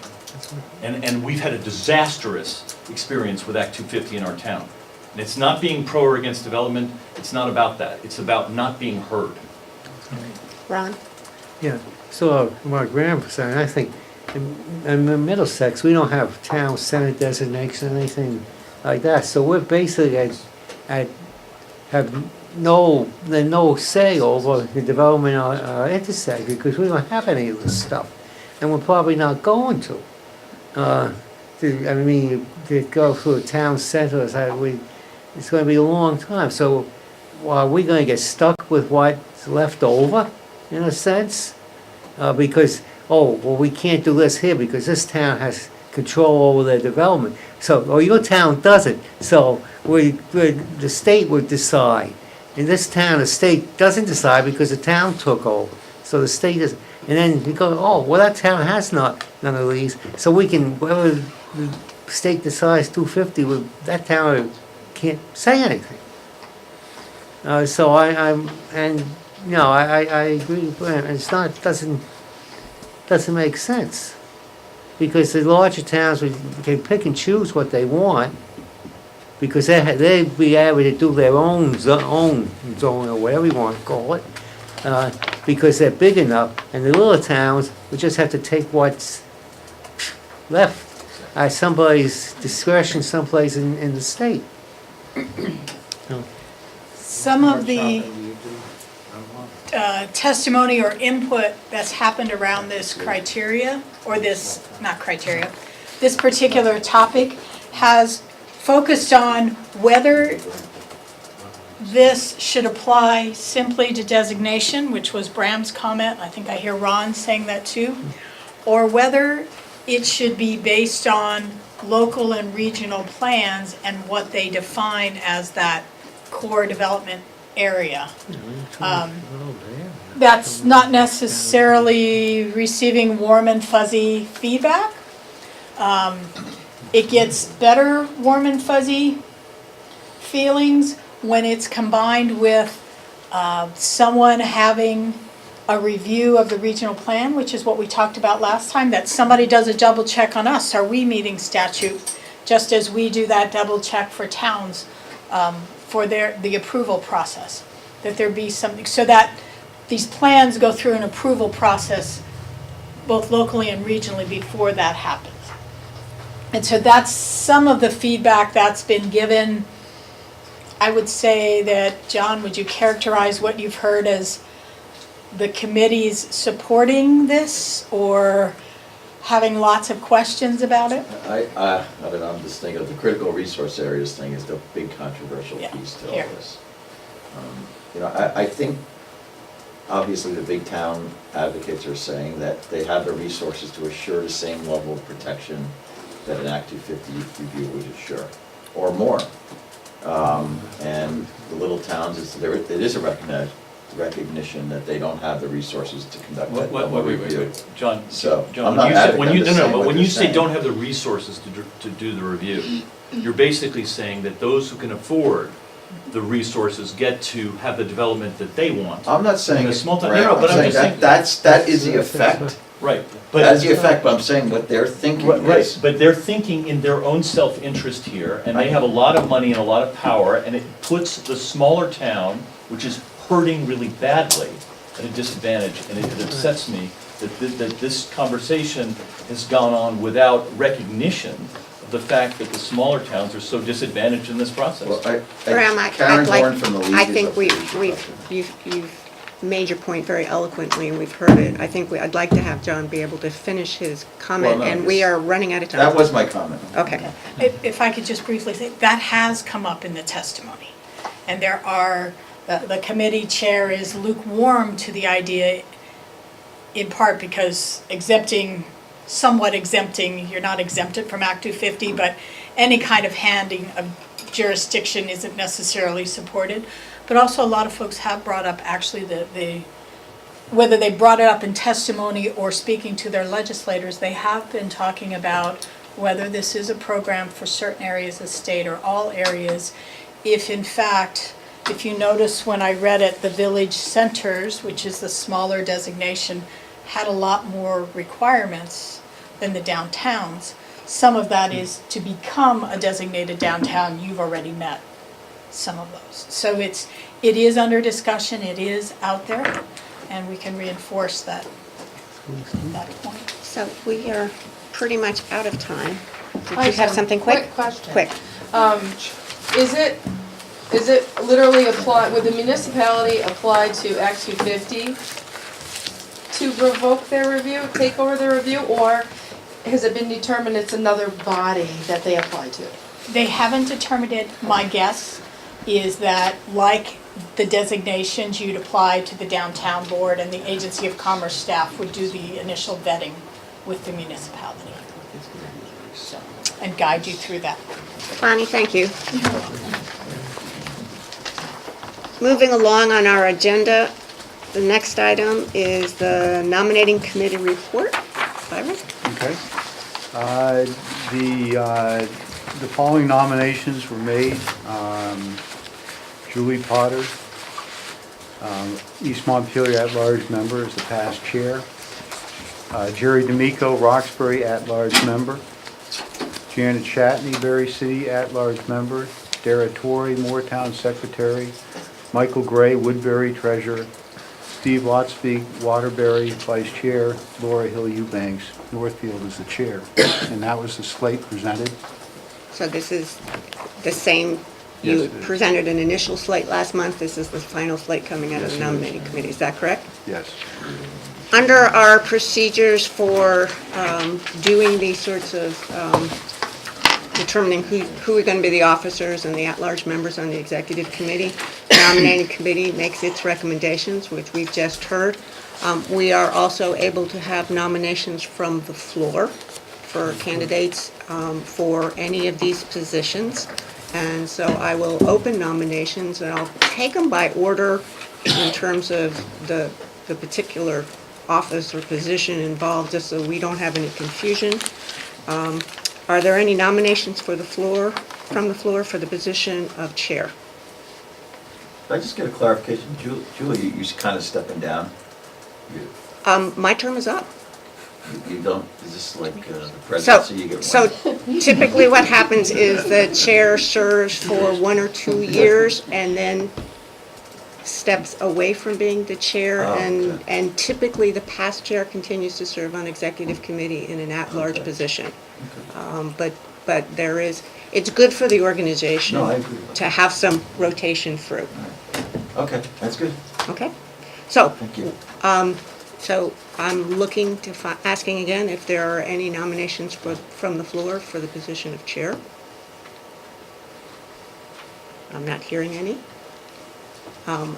Q: And we've had a disastrous experience with Act 250 in our town. And it's not being pro or against development, it's not about that. It's about not being heard.
A: Ron?
P: Yeah, so my grandson, I think, in Middlesex, we don't have town center designation or anything like that, so we're basically have no say over the development of our intersection, because we don't have any of this stuff, and we're probably not going to. To go through a town center, it's gonna be a long time, so are we gonna get stuck with what's left over, in a sense? Because, we can't do this here because this town has control over their development. So, your town doesn't, so the state would decide. In this town, the state doesn't decide because the town took over. So the state is, and then you go, that town has none of these, so we can, whatever the state decides 250, that town can't say anything. So I agree with Brian, doesn't make sense. Because the larger towns can pick and choose what they want, because they'd be able to do their own zone, or whatever you want to call it, because they're big enough, and the little towns would just have to take what's left at somebody's discretion someplace in the state.
B: Some of the testimony or input that's happened around this criteria, or this particular topic has focused on whether this should apply simply to designation, which was Bram's comment, I think I hear Ron saying that too, or whether it should be based on local and regional plans and what they define as that core development area. That's not necessarily receiving warm and fuzzy feedback. It gets better warm and fuzzy feelings when it's combined with someone having a review of the regional plan, which is what we talked about last time, that somebody does a double check on us. Are we meeting statute? Just as we do that double check for towns for the approval process. That there be something, so that these plans go through an approval process both locally and regionally before that happens. And so that's some of the feedback that's been given. I would say that, John, would you characterize what you've heard as the committees supporting this or having lots of questions about it?
L: I don't know, I'm just thinking of the critical resource areas thing is the big controversial piece to all
B: here.
L: this. I think, obviously, the big town advocates are saying that they have the resources to assure the same level of protection that an Act 250 review would assure, or more. And the little towns, it is a recognition that they don't have the resources to conduct that level of review.
Q: Wait. John,
L: So,
Q: John,
L: I'm not advocating the same what
Q: when
L: you're
Q: you say
L: saying.
Q: don't have the resources to do the review, you're basically saying that those who can afford the resources get to have the development that they want.
L: I'm not saying,
Q: In a small town-
L: right,
Q: no, but I'm just saying.
L: that is the effect.
Q: Right.
L: That is the effect, but I'm saying what they're thinking
Q: Right,
L: is.
Q: but they're thinking in their own self-interest here, and they have a lot of money and a lot of power, and it puts the smaller town, which is hurting really badly, at a disadvantage, and it upsets me that this conversation has gone on without recognition of the fact that the smaller towns are so disadvantaged in this process.
L: Well,
A: Graham,
L: Karen
A: I'd like,
L: Horn from the League
A: I
L: is
A: think
L: up for
A: you've made your point very eloquently, and we've heard it. I think I'd like to have John be able to finish his comment,
L: Well, no,
A: and we
L: it's-
A: are running out of time.
L: That was my comment.
A: Okay.
B: If I could just briefly say, that has come up in the testimony. And there are, the committee chair is lukewarm to the idea, in part because somewhat exempting, you're not exempted from Act 250, but any kind of handing of jurisdiction isn't necessarily supported. But also a lot of folks have brought up actually whether they brought it up in testimony or speaking to their legislators, they have been talking about whether this is a program for certain areas of the state or all areas. If in fact, if you notice when I read it, the village centers, which is the smaller designation, had a lot more requirements than the downtowns. Some of that is to become a designated downtown, you've already met some of those. So it is under discussion, it is out there, and we can reinforce that point.
A: So we are pretty much out of time. Did
M: I
A: you have
M: some
A: something quick?
M: quick question.
A: Quick.
M: Is it literally would the municipality apply to Act 250 to revoke their review, take over their review, or has it been determined it's another body that they apply to?
B: They haven't determined it. My guess is that, like the designations, you'd apply to the downtown board, and the Agency of Commerce staff would do the initial vetting with the municipality. So, and guide you through that.
A: Bonnie, thank you. Moving along on our agenda, the next item is the nominating committee report. Byron?
E: Okay. The following nominations were made. Julie Potter, East Montpelier at-large member, is the past chair. Jerry D'Amico, Roxbury at-large member. Janet Shatney, Berry City at-large member. Dara Torrey, Moortown secretary. Michael Gray, Woodbury treasurer. Steve Lotspeak, Waterbury vice chair. Laura Hill Eubanks, Northfield is the chair. And that was the slate presented.
A: So this is the same,
E: Yes,
A: you
E: it is.
A: presented an initial slate last month. This is the final slate coming out of
E: Yes,
A: the
E: it is.
A: nominating committee. Is that correct?
E: Yes.
A: Under our procedures for doing these sorts of, determining who are going to be the officers and the at-large members on the executive committee, the nominating committee makes its recommendations, which we've just heard. We are also able to have nominations from the floor for candidates for any of these positions. And so I will open nominations, and I'll take them by order in terms of the particular office or position involved, just so we don't have any confusion. Are there any nominations from the floor for the position of chair?
L: Could I just get a clarification? Julie, you're kind of stepping down.
A: My term is up.
L: You don't, is this like the
A: So,
L: presidency, you get one?
A: so typically what happens is the chair serves for 1 or 2 years and then steps away from being the chair.
L: Oh,
A: And,
L: okay.
A: and typically the past chair continues to serve on executive committee in an at-large
L: Okay.
A: position. But there is, it's good for the organization
L: No, I agree with
A: to have some rotation through,
L: Okay, that's good.
A: okay? So,
L: Thank you.
A: so I'm looking to, asking again if there are any nominations from the floor for the position of chair. I'm not hearing any. I'm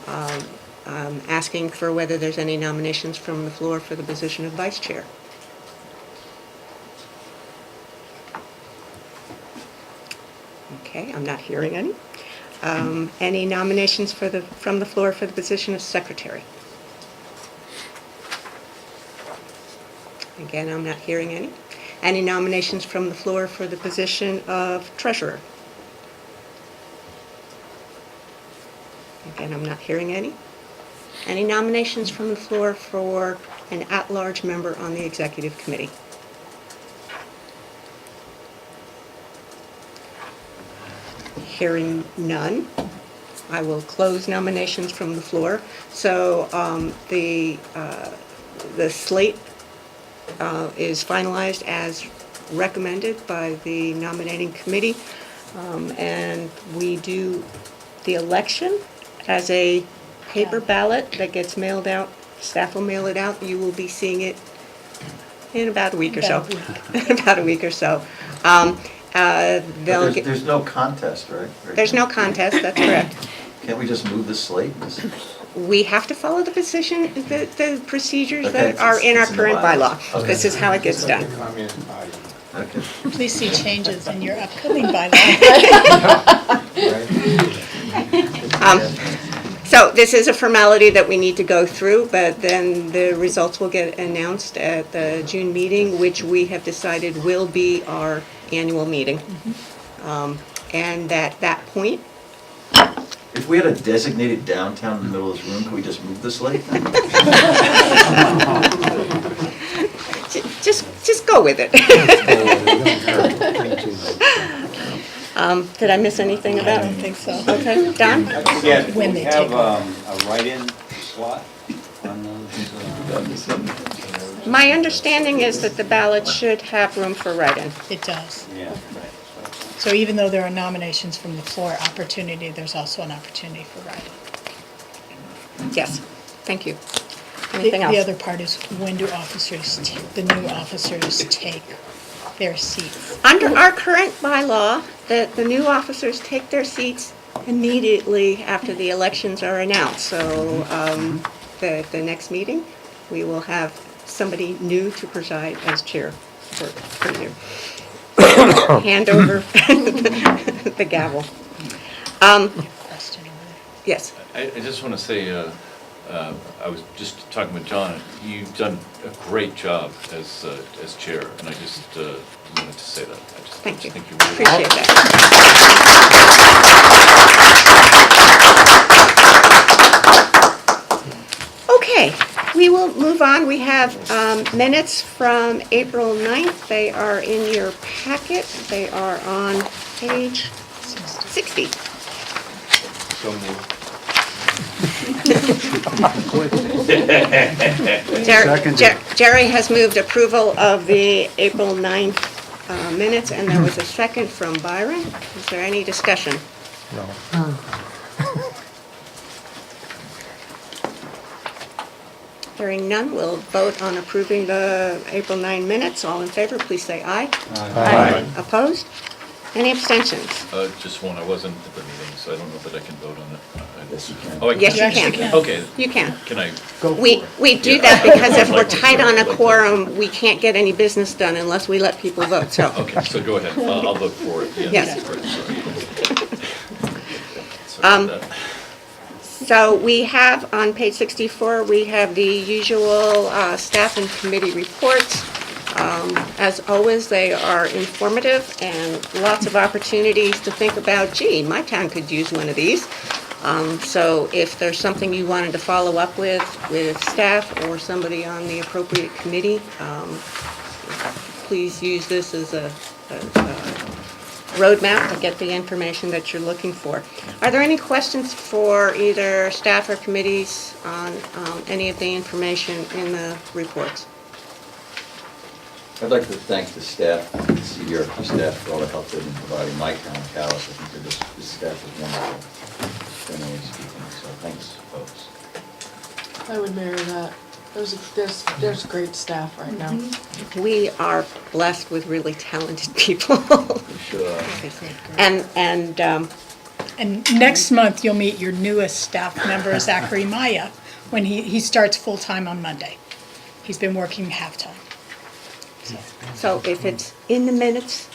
A: asking for whether there's any nominations from the floor for the position of vice chair. Okay, I'm not hearing any. Any nominations from the floor for the position of secretary? Again, I'm not hearing any. Any nominations from the floor for the position of treasurer? Again, I'm not hearing any. Any nominations from the floor for an at-large member on the executive committee? Hearing none, I will close nominations from the floor. So the slate is finalized as recommended by the nominating committee. And we do the election as a paper ballot that gets mailed out. Staff will mail it out. You will be seeing it in about a week or so. About a week or so. They'll get,
L: There's no contest, right?
A: there's no contest, that's correct.
L: Can't we just move the slate?
A: We have to follow the the procedures
L: Okay,
A: that are in our
L: it's in the
A: current
L: bylaw.
A: bylaw.
L: Okay.
A: This is how it gets done.
L: Okay.
B: Please see changes in your upcoming bylaw.
A: So this is a formality that we need to go through, but then the results will get announced at the June meeting, which we have decided will be our annual meeting. And at that point,
L: If we had a designated downtown in the middle of this room, could we just move the slate?
A: just go with it. Did I miss anything about it?
B: I don't think so.
A: Okay, Don?
G: Yeah,
B: When
G: we
B: they
G: have
B: take
G: a write-in slot on those.
A: My understanding is that the ballot should have room for write-in.
B: It does.
G: Yeah, right.
B: So even though there are nominations from the floor opportunity, there's also an opportunity for write-in.
A: Yes, thank you.
B: The
A: Anything else?
B: the other part is when do officers, the new officers take their seats?
A: Under our current bylaw, the new officers take their seats immediately after the elections are announced. So the next meeting, we will have somebody new to preside as chair for you. Hand over the gavel.
B: Question over there.
A: Yes.
Q: I just want to say, I was just talking with John, you've done a great job as chair, and I just wanted to say that.
A: Thank you.
Q: Think you really
A: Appreciate that. Okay, we will move on. We have minutes from April 9th. They are in your packet. They are on page 60.
G: So moved.
A: Jerry has moved approval of the April 9th minutes, and there was a second from Byron. Is there any discussion?
K: No.
A: Hearing none, we'll vote on approving the April 9 minutes. All in favor, please say aye.
K: Aye.
A: Opposed? Any abstentions?
Q: Just one, I wasn't at the meeting, so I don't know that I can vote on it.
L: Yes, you can.
Q: Oh, I
A: Yes, you
B: actually
A: can.
B: can.
Q: Okay.
A: You can.
Q: Can I?
A: We do
Q: Yeah.
A: that because if we're
Q: Like to
A: tight on a
Q: like to-
A: quorum, we can't get any business done unless we let people vote, so.
Q: Okay, so go ahead, I'll vote for it.
A: Yes.
Q: Sorry. Sorry
A: Um,
Q: about that.
A: So we have, on page 64, we have the usual staff and committee reports. As always, they are informative and lots of opportunities to think about, gee, my town could use one of these. So if there's something you wanted to follow up with staff or somebody on the appropriate committee, please use this as a roadmap to get the information that you're looking for. Are there any questions for either staff or committees on any of the information in the reports?
L: I'd like to thank the staff, the CVRPC staff, for all the help they've been providing my town, Calais. I think this staff is wonderful, generally speaking, so thanks, folks.
C: I would mirror that. There's great staff right now.
A: We are blessed with really talented people.
L: Sure.
A: And
B: And next month, you'll meet your newest staff member, Zachary Maya, when he starts full-time on Monday. He's been working half-time.
A: so if it's in the minutes,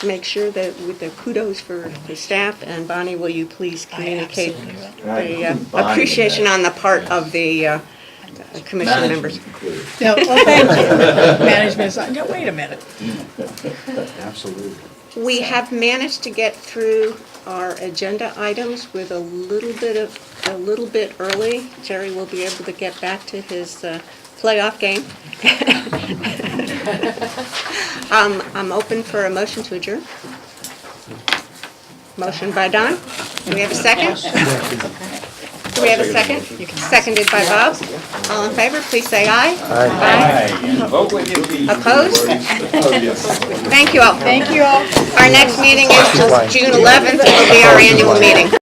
A: make sure that with the kudos for the staff, and Bonnie, will you please communicate the appreciation on the part of the commission members?
B: No, well, thank you. Management's like, no, wait a minute.
E: Absolutely.
A: We have managed to get through our agenda items with a little bit early. Jerry will be able to get back to his playoff game. I'm open for a motion to adjourn. Motion by Don. Do we have a second? Do we have a second? Seconded by Bob. All in favor, please say aye. Aye.
G: Vote with your feet.
A: Opposed? Thank you all.
B: Thank you all.
A: Our next meeting is June 11th. It will be our annual meeting.